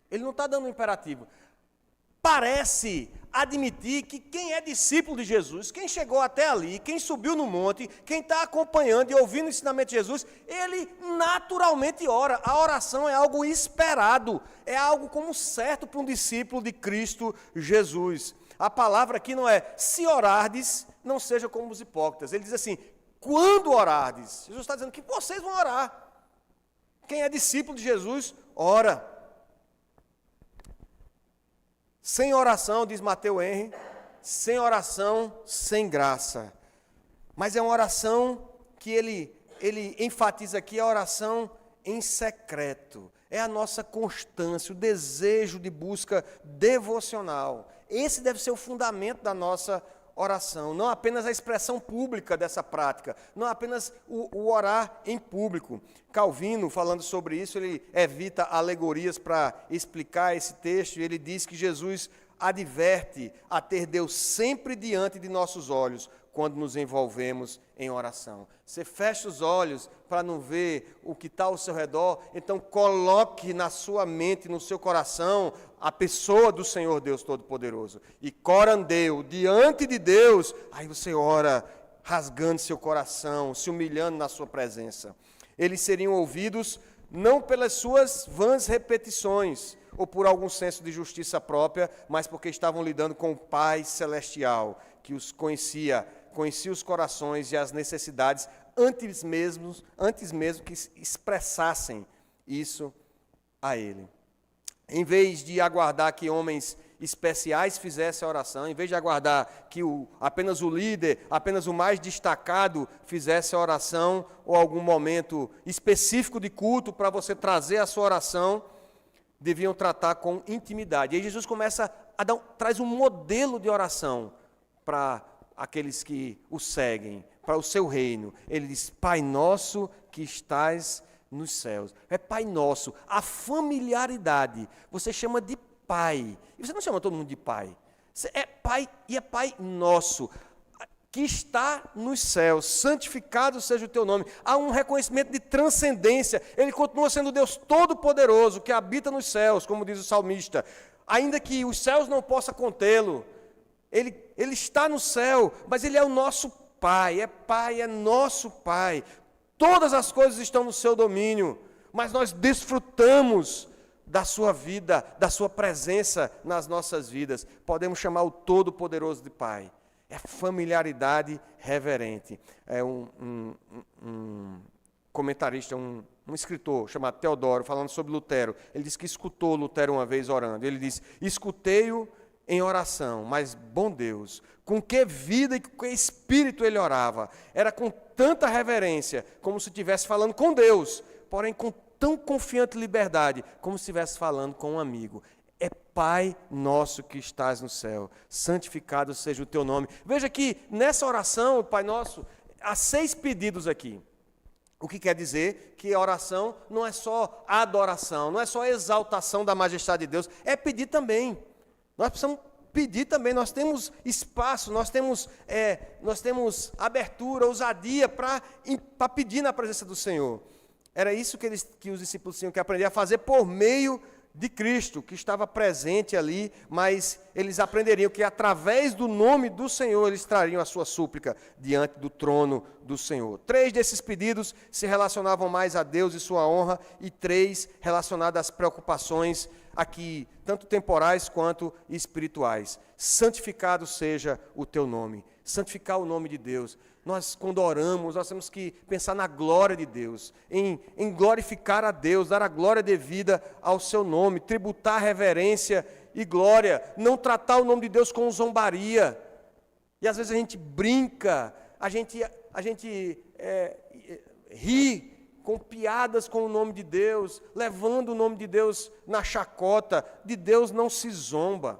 Ele não está dando um imperativo. Parece admitir que quem é discípulo de Jesus, quem chegou até ali, quem subiu no monte, quem está acompanhando e ouvindo o ensinamento de Jesus, ele naturalmente ora. A oração é algo esperado, é algo como certo para um discípulo de Cristo Jesus. A palavra aqui não é, se orardes, não seja como os hipócritas. Ele diz assim, quando orardes. Jesus está dizendo que vocês vão orar. Quem é discípulo de Jesus, ora. Sem oração, diz Mateus Henry, sem oração, sem graça. Mas é uma oração que ele enfatiza aqui, a oração em secreto. É a nossa constância, o desejo de busca devocional. Esse deve ser o fundamento da nossa oração, não apenas a expressão pública dessa prática, não apenas o orar em público. Calvino, falando sobre isso, ele evita alegorias para explicar esse texto, e ele diz que Jesus adverte a ter Deus sempre diante de nossos olhos, quando nos envolvemos em oração. Você fecha os olhos para não ver o que está ao seu redor, então coloque na sua mente, no seu coração, a pessoa do Senhor Deus Todo-Poderoso. E corandeu, diante de Deus, aí você ora, rasgando seu coração, se humilhando na sua presença. Eles seriam ouvidos não pelas suas vãs repetições, ou por algum senso de justiça própria, mas porque estavam lidando com o Pai Celestial, que os conhecia os corações e as necessidades antes mesmo que expressassem isso a Ele. Em vez de aguardar que homens especiais fizessem a oração, em vez de aguardar que apenas o líder, apenas o mais destacado fizesse a oração, ou algum momento específico de culto para você trazer a sua oração, deviam tratar com intimidade. E aí Jesus começa traz um modelo de oração para aqueles que o seguem, para o seu reino. Ele diz, Pai nosso que estás nos céus. É Pai nosso. A familiaridade, você chama de Pai. E você não chama todo mundo de Pai. É Pai e é Pai nosso, que está nos céus. Santificado seja o teu nome. Há um reconhecimento de transcendência. Ele continua sendo Deus Todo-Poderoso, que habita nos céus, como diz o salmista. Ainda que os céus não possam contê-lo, Ele está no céu, mas Ele é o nosso Pai, é nosso Pai. Todas as coisas estão no seu domínio, mas nós desfrutamos da sua vida, da sua presença nas nossas vidas. Podemos chamar o Todo-Poderoso de Pai. É familiaridade reverente. É um comentarista, um escritor chamado Teodoro, falando sobre Lutero. Ele diz que escutou Lutero uma vez orando. Ele diz, escutei-o em oração, mas, bom Deus, com que vida e com que espírito ele orava. Era com tanta reverência, como se estivesse falando com Deus, porém com tão confiante liberdade, como se estivesse falando com um amigo. É Pai nosso que estás no céu, santificado seja o teu nome. Veja que nessa oração, Pai nosso, há 6 pedidos aqui. O que quer dizer que a oração não é só adoração, não é só exaltação da majestade de Deus, é pedir também. Nós precisamos pedir também, nós temos espaço, nós temos abertura, ousadia para pedir na presença do Senhor. Era isso que os discípulos tinham que aprender a fazer por meio de Cristo, que estava presente ali, mas eles aprenderiam que através do nome do Senhor eles trariam a sua súplica diante do trono do Senhor. 3 desses pedidos se relacionavam mais a Deus e sua honra, e 3 relacionados às preocupações aqui, tanto temporais quanto espirituais. Santificado seja o teu nome. Santificar o nome de Deus. Nós, quando oramos, nós temos que pensar na glória de Deus, em glorificar a Deus, dar a glória devida ao seu nome, tributar reverência e glória, não tratar o nome de Deus com zombaria. E às vezes a gente brinca, a gente ri com piadas com o nome de Deus, levando o nome de Deus na chacota. De Deus não se zomba.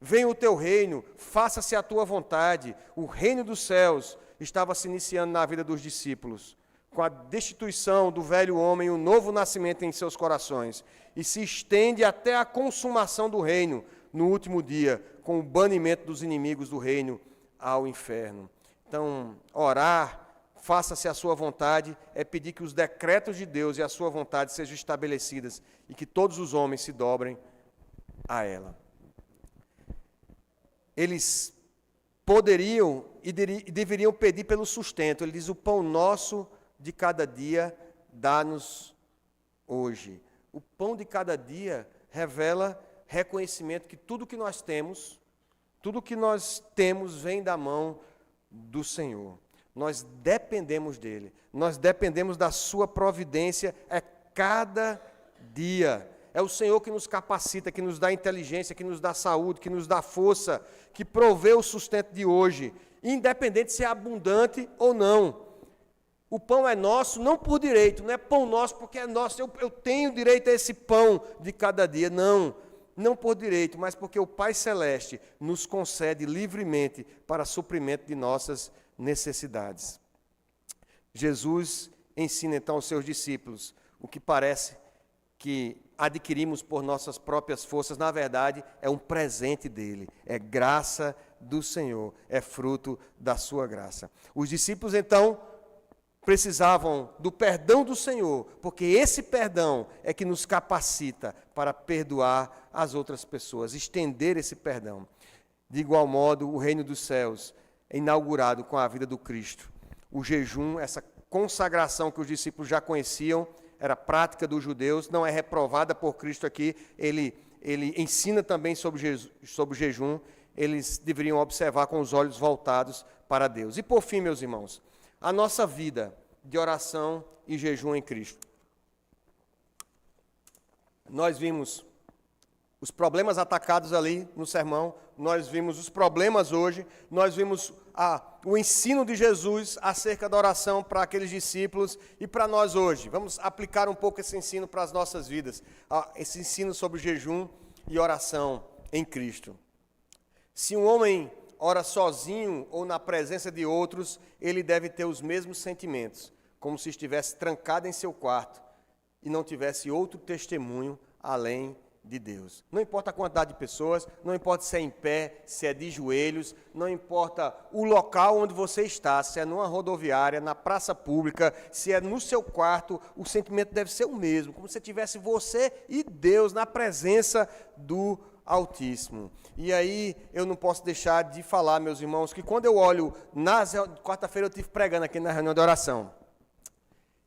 Venha o teu reino, faça-se a tua vontade. O reino dos céus estava se iniciando na vida dos discípulos, com a destituição do velho homem, o novo nascimento em seus corações, e se estende até a consumação do reino no último dia, com o banimento dos inimigos do reino ao inferno. Então, orar, faça-se a sua vontade, é pedir que os decretos de Deus e a sua vontade sejam estabelecidas e que todos os homens se dobrem a ela. Eles poderiam e deveriam pedir pelo sustento. Ele diz: o pão nosso de cada dia dá-nos hoje. O pão de cada dia revela reconhecimento que tudo que nós temos vem da mão do Senhor. Nós dependemos dele, nós dependemos da sua providência cada dia. É o Senhor que nos capacita, que nos dá inteligência, que nos dá saúde, que nos dá força, que provê o sustento de hoje, independente se é abundante ou não. O pão é nosso, não por direito, não é pão nosso porque é nosso, eu tenho direito a esse pão de cada dia, não por direito, mas porque o Pai Celeste nos concede livremente para suprimento de nossas necessidades. Jesus ensina então aos seus discípulos o que parece que adquirimos por nossas próprias forças, na verdade, é um presente dele, é graça do Senhor, é fruto da sua graça. Os discípulos, então, precisavam do perdão do Senhor, porque esse perdão é que nos capacita para perdoar as outras pessoas, estender esse perdão. De igual modo, o reino dos céus é inaugurado com a vida do Cristo. O jejum, essa consagração que os discípulos já conheciam, era prática dos judeus, não é reprovada por Cristo aqui, ele ensina também sobre o jejum, eles deveriam observar com os olhos voltados para Deus. E por fim, meus irmãos, a nossa vida de oração e jejum em Cristo. Nós vimos os problemas atacados ali no sermão, nós vimos os problemas hoje, nós vimos o ensino de Jesus acerca da oração para aqueles discípulos e para nós hoje. Vamos aplicar um pouco esse ensino para as nossas vidas, esse ensino sobre jejum e oração em Cristo. Se um homem ora sozinho ou na presença de outros, ele deve ter os mesmos sentimentos, como se estivesse trancado em seu quarto e não tivesse outro testemunho além de Deus. Não importa a quantidade de pessoas, não importa se é em pé, se é de joelhos, não importa o local onde você está, se é numa rodoviária, na praça pública, se é no seu quarto, o sentimento deve ser o mesmo, como se tivesse você e Deus na presença do Altíssimo. E aí eu não posso deixar de falar, meus irmãos, que quando eu olho, quarta-feira eu estive pregando aqui na reunião de oração.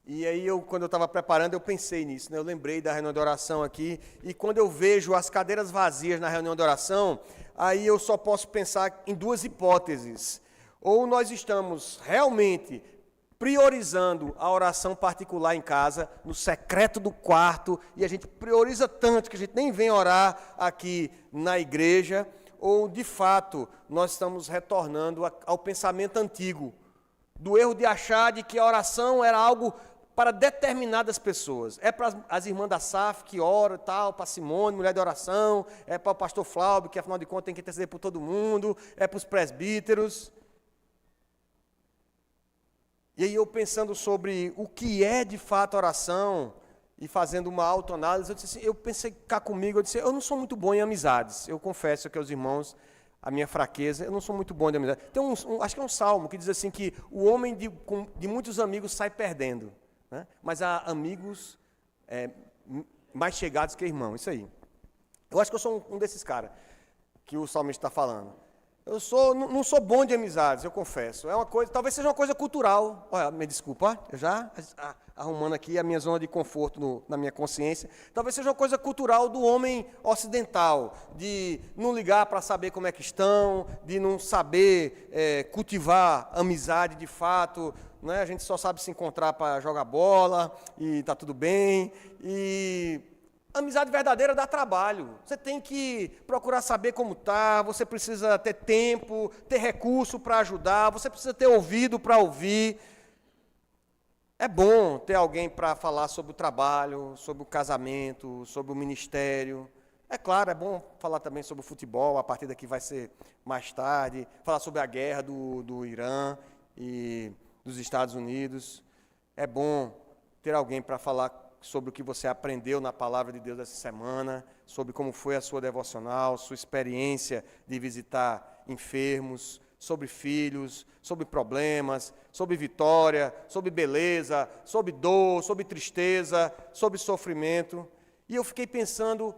E aí, quando eu estava preparando, eu pensei nisso, né? Eu lembrei da reunião de oração aqui, e quando eu vejo as cadeiras vazias na reunião de oração, aí eu só posso pensar em duas hipóteses. Ou nós estamos realmente priorizando a oração particular em casa, no secreto do quarto, e a gente prioriza tanto que a gente nem vem orar aqui na igreja, ou, de fato, nós estamos retornando ao pensamento antigo, do erro de achar de que a oração era algo para determinadas pessoas. É para as irmãs da SAF que oram e tal, para Simone, mulher de oração, é para o pastor Flávio, que afinal de contas tem que interceder por todo mundo, é para os presbíteros. E aí eu pensando sobre o que é de fato oração e fazendo uma autoanálise, eu pensei cá comigo, eu não sou muito bom em amizades. Eu confesso que aos irmãos, a minha fraqueza, eu não sou muito bom de amizade. Tem acho que é um salmo que diz assim que o homem de muitos amigos sai perdendo, né? Mas há amigos mais chegados que irmãos, isso aí. Eu acho que eu sou um desses caras que o salmista está falando. Não sou bom de amizades, eu confesso. Talvez seja uma coisa cultural. Olha, me desculpa, eu já arrumando aqui a minha zona de conforto na minha consciência. Talvez seja uma coisa cultural do homem ocidental, de não ligar para saber como é que estão, de não saber cultivar amizade de fato, né? A gente só sabe se encontrar para jogar bola e está tudo bem. E amizade verdadeira dá trabalho. Você tem que procurar saber como está, você precisa ter tempo, ter recurso para ajudar, você precisa ter ouvido para ouvir. É bom ter alguém para falar sobre o trabalho, sobre o casamento, sobre o ministério. É claro, é bom falar também sobre o futebol, a partir daqui vai ser mais tarde, falar sobre a guerra do Irã e dos Estados Unidos. é bom ter alguém para falar sobre o que você aprendeu na palavra de Deus essa semana, sobre como foi a sua devocional, sua experiência de visitar enfermos, sobre filhos, sobre problemas, sobre vitória, sobre beleza, sobre dor, sobre tristeza, sobre sofrimento. E eu fiquei pensando,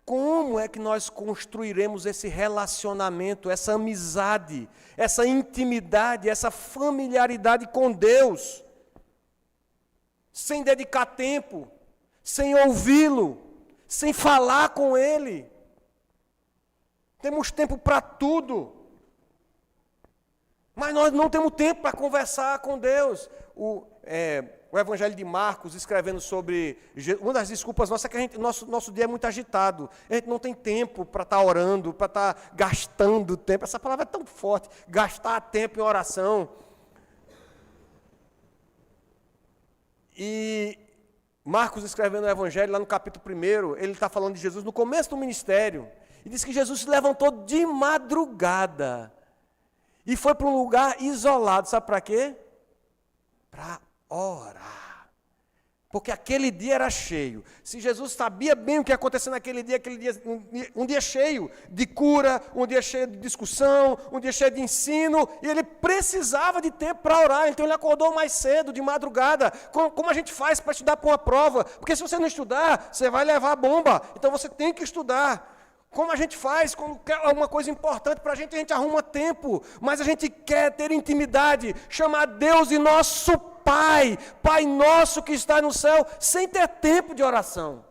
como é que nós construiremos esse relacionamento, essa amizade, essa intimidade, essa familiaridade com Deus, sem dedicar tempo, sem ouvi-lo, sem falar com Ele? Temos tempo para tudo, mas nós não temos tempo para conversar com Deus. O Evangelho de Marcos, escrevendo sobre... Uma das desculpas nossas é que nosso dia é muito agitado. A gente não tem tempo para estar orando, para estar gastando tempo. Essa palavra é tão forte, gastar tempo em oração. E Marcos, escrevendo o Evangelho, lá no capítulo 1, ele está falando de Jesus no começo do ministério. E diz que Jesus se levantou de madrugada e foi para um lugar isolado. Sabe para quê? Para orar. Porque aquele dia era cheio. Se Jesus sabia bem o que ia acontecer naquele dia, um dia cheio de cura, um dia cheio de discussão, um dia cheio de ensino, e ele precisava de tempo para orar. Então ele acordou mais cedo, de madrugada. Como a gente faz para estudar para uma prova? Porque se você não estudar, você vai levar a bomba. Então você tem que estudar. Como a gente faz? Quando quer alguma coisa importante para a gente arruma tempo. Mas a gente quer ter intimidade, chamar Deus de nosso Pai, Pai nosso que está no céu, sem ter tempo de oração.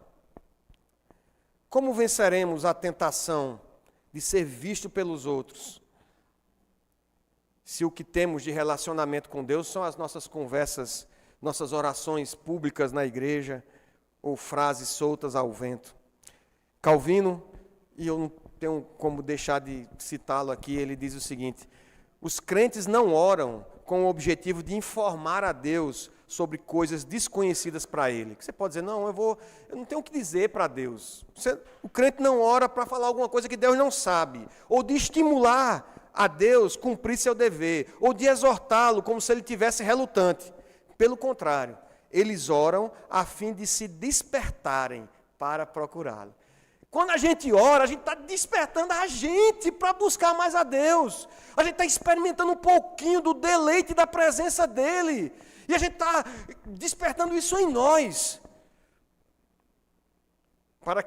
Como venceremos a tentação de ser visto pelos outros, se o que temos de relacionamento com Deus são as nossas conversas, nossas orações públicas na igreja, ou frases soltas ao vento? Calvino, e eu não tenho como deixar de citá-lo aqui, ele diz o seguinte: os crentes não oram com o objetivo de informar a Deus sobre coisas desconhecidas para Ele. Você pode dizer, não, eu não tenho o que dizer para Deus. O crente não ora para falar alguma coisa que Deus não sabe, ou de estimular a Deus cumprir seu dever, ou de exortá-lo como se ele tivesse relutante. Pelo contrário, eles oram a fim de se despertarem para procurá-lo. Quando a gente ora, a gente está despertando a gente para buscar mais a Deus. A gente está experimentando um pouquinho do deleite da presença dEle. E a gente está despertando isso em nós. Para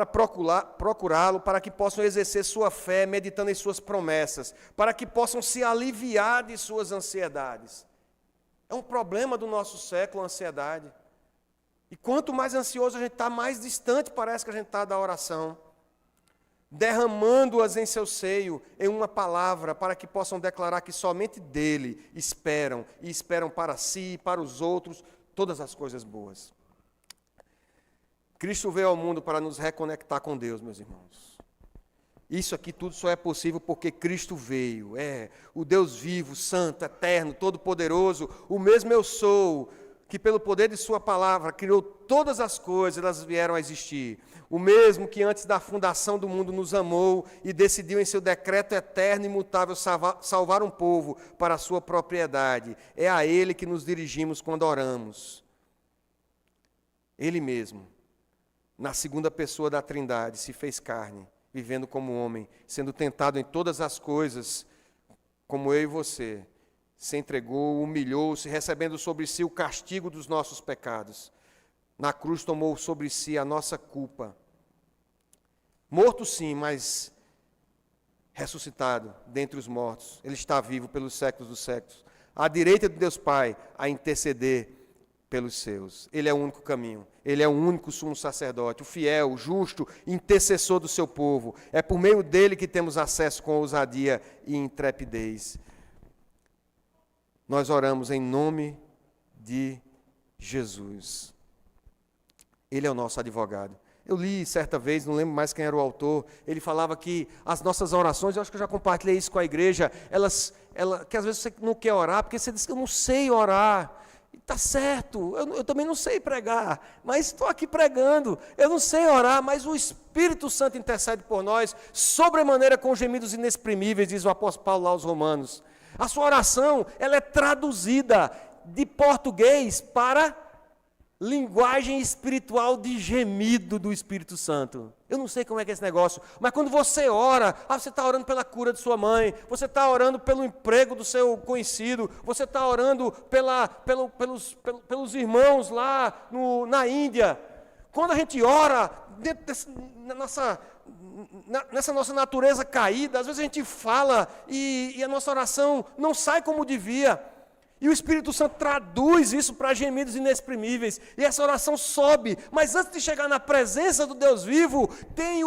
procurá-lo, para que possam exercer sua fé, meditando em suas promessas, para que possam se aliviar de suas ansiedades. É um problema do nosso século, a ansiedade. E quanto mais ansioso a gente está, mais distante parece que a gente está da oração. Derramando-as em seu seio, em uma palavra, para que possam declarar que somente dele esperam, e esperam para si e para os outros todas as coisas boas. Cristo veio ao mundo para nos reconectar com Deus, meus irmãos. Isso aqui tudo só é possível porque Cristo veio. O Deus vivo, santo, eterno, todo-poderoso, o mesmo eu sou, que pelo poder de sua palavra criou todas as coisas, elas vieram a existir. O mesmo que antes da fundação do mundo nos amou e decidiu em seu decreto eterno e imutável salvar um povo para a sua propriedade. É a Ele que nos dirigimos quando oramos. Ele mesmo, na segunda pessoa da Trindade, se fez carne, vivendo como homem, sendo tentado em todas as coisas, como eu e você. Se entregou, humilhou-se, recebendo sobre si o castigo dos nossos pecados. Na cruz tomou sobre si a nossa culpa. Morto sim, mas ressuscitado dentre os mortos. Ele está vivo pelos séculos dos séculos. À direita de Deus Pai, a interceder pelos seus. Ele é o único caminho. Ele é o único sumo sacerdote, o fiel, o justo, intercessor do seu povo. É por meio dele que temos acesso com ousadia e intrepidez. Nós oramos em nome de Jesus. Ele é o nosso advogado. Eu li certa vez, não lembro mais quem era o autor, ele falava que as nossas orações, eu acho que eu já compartilhei isso com a igreja, que às vezes você não quer orar, porque você diz que eu não sei orar. Está certo, eu também não sei pregar, mas estou aqui pregando. Eu não sei orar, mas o Espírito Santo intercede por nós, sobremaneira com gemidos inexprimíveis, diz o apóstolo Paulo lá aos Romanos. A sua oração, ela é traduzida de português para linguagem espiritual de gemido do Espírito Santo. Eu não sei como é que é esse negócio, mas quando você ora, você está orando pela cura de sua mãe, você está orando pelo emprego do seu conhecido, você está orando pelos irmãos lá na Índia. Quando a gente ora, nessa nossa natureza caída, às vezes a gente fala e a nossa oração não sai como devia. E o Espírito Santo traduz isso para gemidos inexprimíveis. E essa oração sobe. Mas antes de chegar na presença do Deus vivo, tem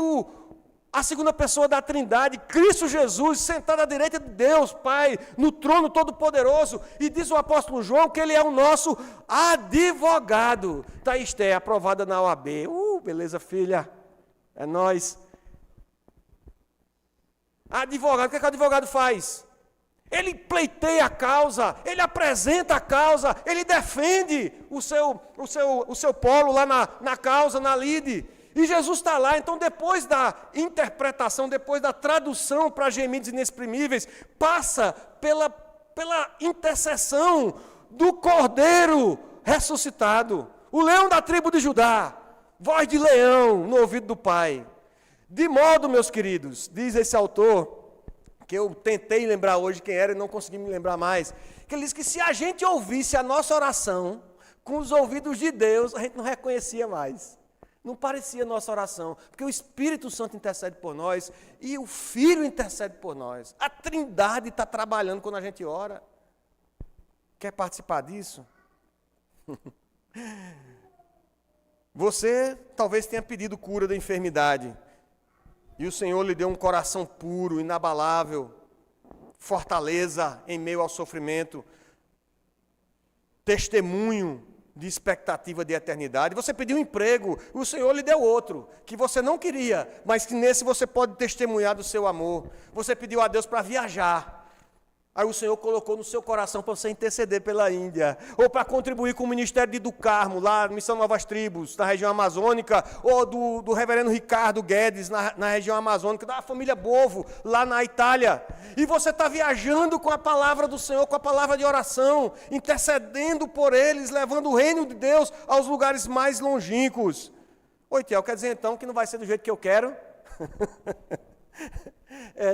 a segunda pessoa da Trindade, Cristo Jesus, sentado à direita de Deus, Pai, no trono todo-poderoso. E diz o apóstolo João que ele é o nosso advogado. Taisté, aprovada na OAB. Beleza, filha. É nós. Advogado, o que o advogado faz? Ele pleiteia a causa, ele apresenta a causa, ele defende o seu polo lá na causa, na lide. E Jesus está lá, então depois da interpretação, depois da tradução para gemidos inexprimíveis, passa pela intercessão do Cordeiro ressuscitado, o leão da tribo de Judá, voz de leão no ouvido do Pai. De modo, meus queridos, diz esse autor, que eu tentei lembrar hoje quem era e não consegui me lembrar mais, que ele diz que se a gente ouvisse a nossa oração com os ouvidos de Deus, a gente não reconhecia mais. Não parecia nossa oração, porque o Espírito Santo intercede por nós e o Filho intercede por nós. A Trindade está trabalhando quando a gente ora. Quer participar disso? Você talvez tenha pedido cura da enfermidade. E o Senhor lhe deu um coração puro, inabalável, fortaleza em meio ao sofrimento, testemunho de expectativa de eternidade. Você pediu um emprego, o Senhor lhe deu outro, que você não queria, mas que nesse você pode testemunhar do seu amor. Você pediu a Deus para viajar. Aí o Senhor colocou no seu coração para você interceder pela Índia, ou para contribuir com o ministério do Carmo, lá na Missão Novas Tribos, na região amazônica, ou do reverendo Ricardo Guedes, na região amazônica, da família Bovo, lá na Itália. E você está viajando com a palavra do Senhor, com a palavra de oração, intercedendo por eles, levando o reino de Deus aos lugares mais longínquos. Oi, Tiel, quer dizer então que não vai ser do jeito que eu quero?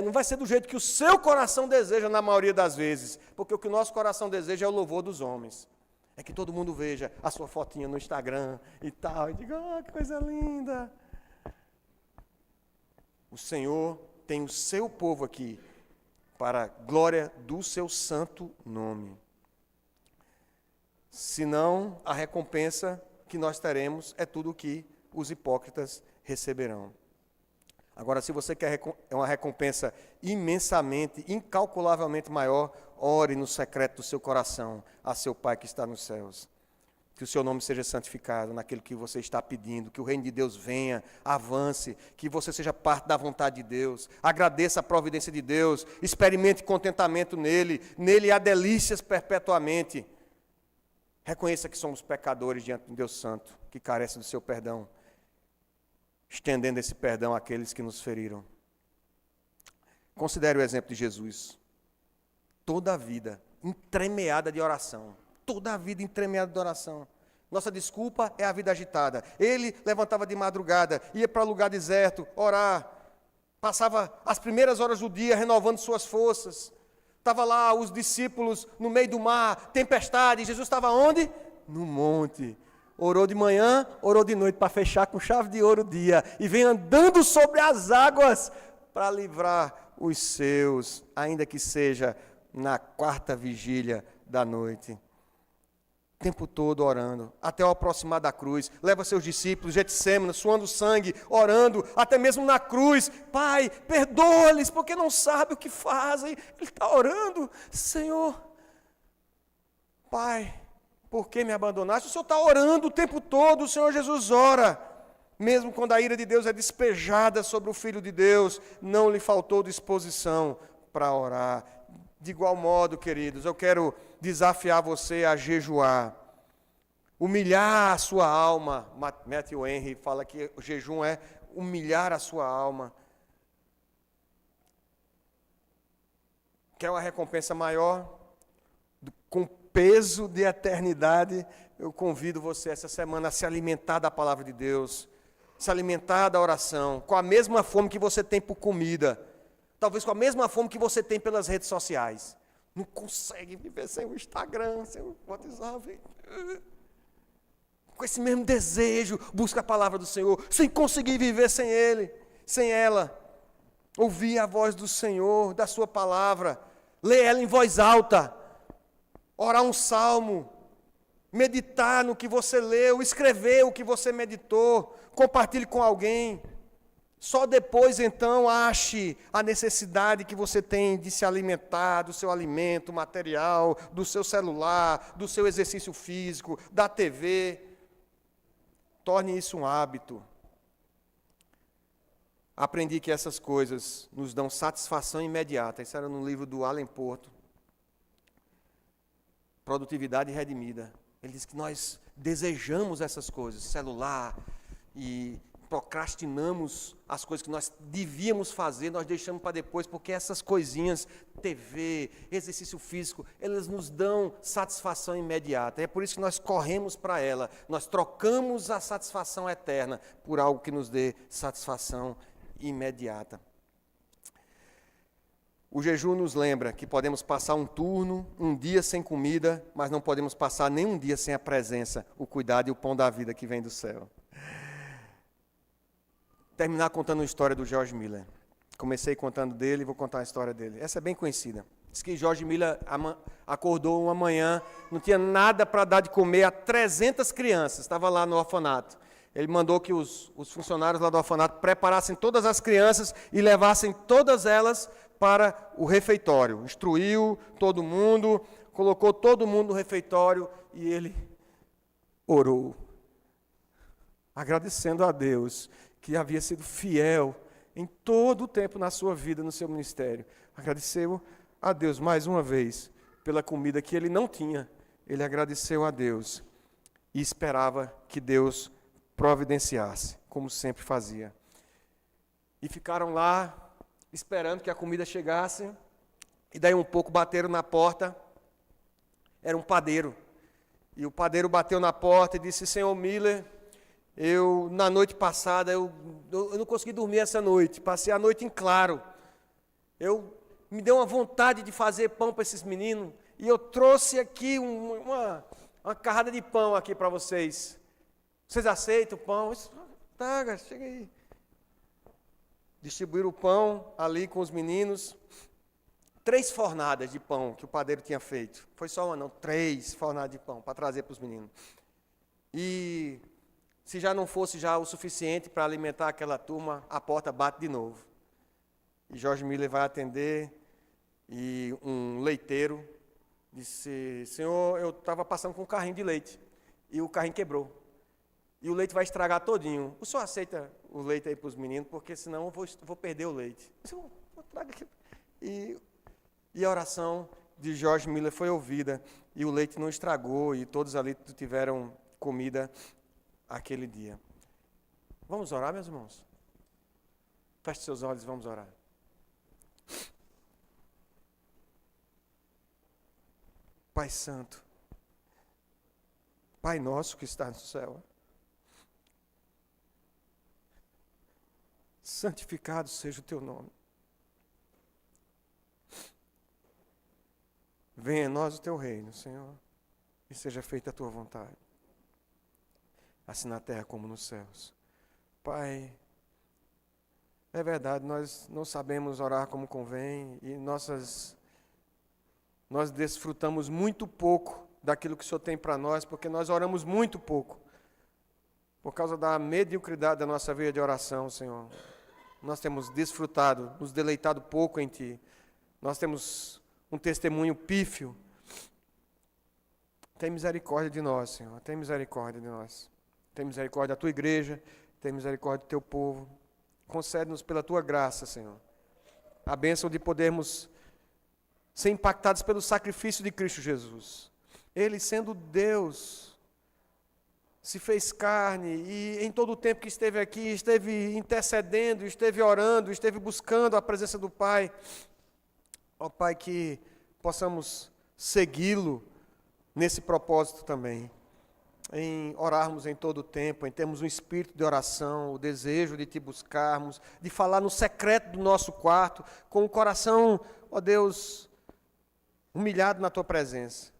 Não vai ser do jeito que o seu coração deseja na maioria das vezes, porque o que o nosso coração deseja é o louvor dos homens. É que todo mundo veja a sua fotinha no Instagram e tal, e diga, que coisa linda. O Senhor tem o seu povo aqui para a glória do seu santo nome. Senão, a recompensa que nós teremos é tudo o que os hipócritas receberão. Agora, se você quer uma recompensa imensamente, incalculavelmente maior, ore no secreto do seu coração a seu Pai que está nos céus. Que o seu nome seja santificado naquilo que você está pedindo, que o reino de Deus venha, avance, que você seja parte da vontade de Deus, agradeça a providência de Deus, experimente contentamento nele há delícias perpetuamente. Reconheça que somos pecadores diante de um Deus santo, que carece do seu perdão, estendendo esse perdão àqueles que nos feriram. Considere o exemplo de Jesus. Toda a vida entremeada de oração. Toda a vida entremeada de oração. Nossa desculpa é a vida agitada. Ele levantava de madrugada, ia para lugar deserto, orar. Passava as primeiras horas do dia renovando suas forças. Estava lá os discípulos no meio do mar, tempestade. Jesus estava onde? No monte. Orou de manhã, orou de noite para fechar com chave de ouro o dia. E vem andando sobre as águas para livrar os seus, ainda que seja na quarta vigília da noite. O tempo todo orando, até o aproximar da cruz. Leva seus discípulos, Getsêmani, suando sangue, orando, até mesmo na cruz. Pai, perdoa-lhes, porque não sabem o que fazem. Ele está orando, Senhor, Pai, por que me abandonaste? O Senhor está orando o tempo todo, o Senhor Jesus ora. Mesmo quando a ira de Deus é despejada sobre o Filho de Deus, não lhe faltou disposição para orar. De igual modo, queridos, eu quero desafiar você a jejuar. Humilhar a sua alma. Matthew Henry fala que o jejum é humilhar a sua alma. Quer uma recompensa maior, com peso de eternidade? Eu convido você essa semana a se alimentar da palavra de Deus, se alimentar da oração, com a mesma fome que você tem por comida, talvez com a mesma fome que você tem pelas redes sociais. Não consegue viver sem o Instagram, sem o WhatsApp. Com esse mesmo desejo, busca a palavra do Senhor, sem conseguir viver sem Ele, sem ela. Ouvir a voz do Senhor, da sua palavra, ler ela em voz alta, orar um salmo, meditar no que você leu, escrever o que você meditou, compartilhe com alguém. Só depois, então, ache a necessidade que você tem de se alimentar do seu alimento material, do seu celular, do seu exercício físico, da TV. Torne isso um hábito. Aprendi que essas coisas nos dão satisfação imediata. Isso era no livro do Allen Porto. Produtividade Redimida. Ele diz que nós desejamos essas coisas, celular, e procrastinamos as coisas que nós devíamos fazer, nós deixamos para depois, porque essas coisinhas, TV, exercício físico, elas nos dão satisfação imediata. É por isso que nós corremos para ela, nós trocamos a satisfação eterna por algo que nos dê satisfação imediata. O jejum nos lembra que podemos passar um turno, um dia sem comida, mas não podemos passar nenhum dia sem a presença, o cuidado e o pão da vida que vem do céu. Terminar contando uma história do George Miller. Comecei contando dele e vou contar a história dele. Essa é bem conhecida. Diz que George Miller acordou uma manhã, não tinha nada para dar de comer a 300 crianças, estava lá no orfanato. Ele mandou que os funcionários lá do orfanato preparassem todas as crianças e levassem todas elas para o refeitório. Instruiu todo mundo, colocou todo mundo no refeitório e ele orou, agradecendo a Deus que havia sido fiel em todo o tempo na sua vida, no seu ministério. Agradeceu a Deus mais uma vez pela comida que ele não tinha. Ele agradeceu a Deus e esperava que Deus providenciasse, como sempre fazia. E ficaram lá esperando que a comida chegasse, e daí um pouco bateram na porta. Era um padeiro. E o padeiro bateu na porta e disse: Senhor Miller, na noite passada, eu não consegui dormir essa noite, passei a noite em claro. Me deu uma vontade de fazer pão para esses meninos, e eu trouxe aqui uma carrada de pão aqui para vocês. Vocês aceitam o pão? Tá, chega aí. Distribuíram o pão ali com os meninos. 3 fornadas de pão que o padeiro tinha feito. Foi só uma não, 3 fornadas de pão para trazer para os meninos. E se já não fosse já o suficiente para alimentar aquela turma, a porta bate de novo. E George Miller vai atender, e um leiteiro disse: Senhor, eu estava passando com um carrinho de leite, e o carrinho quebrou. E o leite vai estragar todinho. O senhor aceita o leite aí para os meninos, porque senão eu vou perder o leite. E a oração de George Miller foi ouvida, e o leite não estragou, e todos ali tiveram comida aquele dia. Vamos orar, meus irmãos? Feche seus olhos e vamos orar. Pai Santo, Pai nosso que está no céu, santificado seja o teu nome. Venha a nós o teu reino, Senhor, e seja feita a tua vontade, assim na terra como nos céus. Pai, é verdade, nós não sabemos orar como convém, e nós desfrutamos muito pouco daquilo que o Senhor tem para nós, porque nós oramos muito pouco, por causa da mediocridade da nossa vida de oração, Senhor. Nós temos desfrutado, nos deleitado pouco em Ti. Nós temos um testemunho pífio. Tem misericórdia de nós, Senhor. Tem misericórdia de nós. Tem misericórdia da Tua igreja. Tem misericórdia do Teu povo. Concede-nos pela Tua graça, Senhor, a bênção de podermos ser impactados pelo sacrifício de Cristo Jesus. Ele, sendo Deus, se fez carne, e em todo o tempo que esteve aqui, esteve intercedendo, esteve orando, esteve buscando a presença do Pai. Ó Pai, que possamos segui-lo nesse propósito também, em orarmos em todo o tempo, em termos um espírito de oração, o desejo de Te buscarmos, de falar no secreto do nosso quarto, com o coração, ó Deus, humilhado na Tua presença.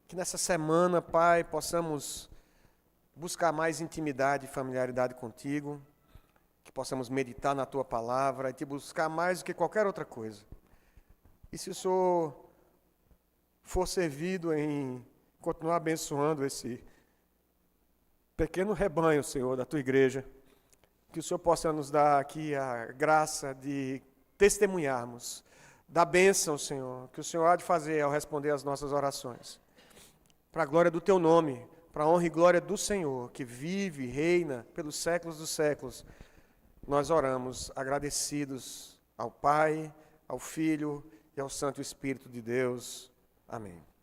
Que nessa semana, Pai, possamos buscar mais intimidade e familiaridade contigo, que possamos meditar na Tua palavra e Te buscar mais do que qualquer outra coisa. E se o Senhor for servido em continuar abençoando esse pequeno rebanho, Senhor, da Tua igreja, que o Senhor possa nos dar aqui a graça de testemunharmos da bênção, Senhor, que o Senhor há de fazer ao responder às nossas orações. Para a glória do Teu nome, para a honra e glória do Senhor, que vive e reina pelos séculos dos séculos, nós oramos agradecidos ao Pai, ao Filho e ao Santo Espírito de Deus. Amém.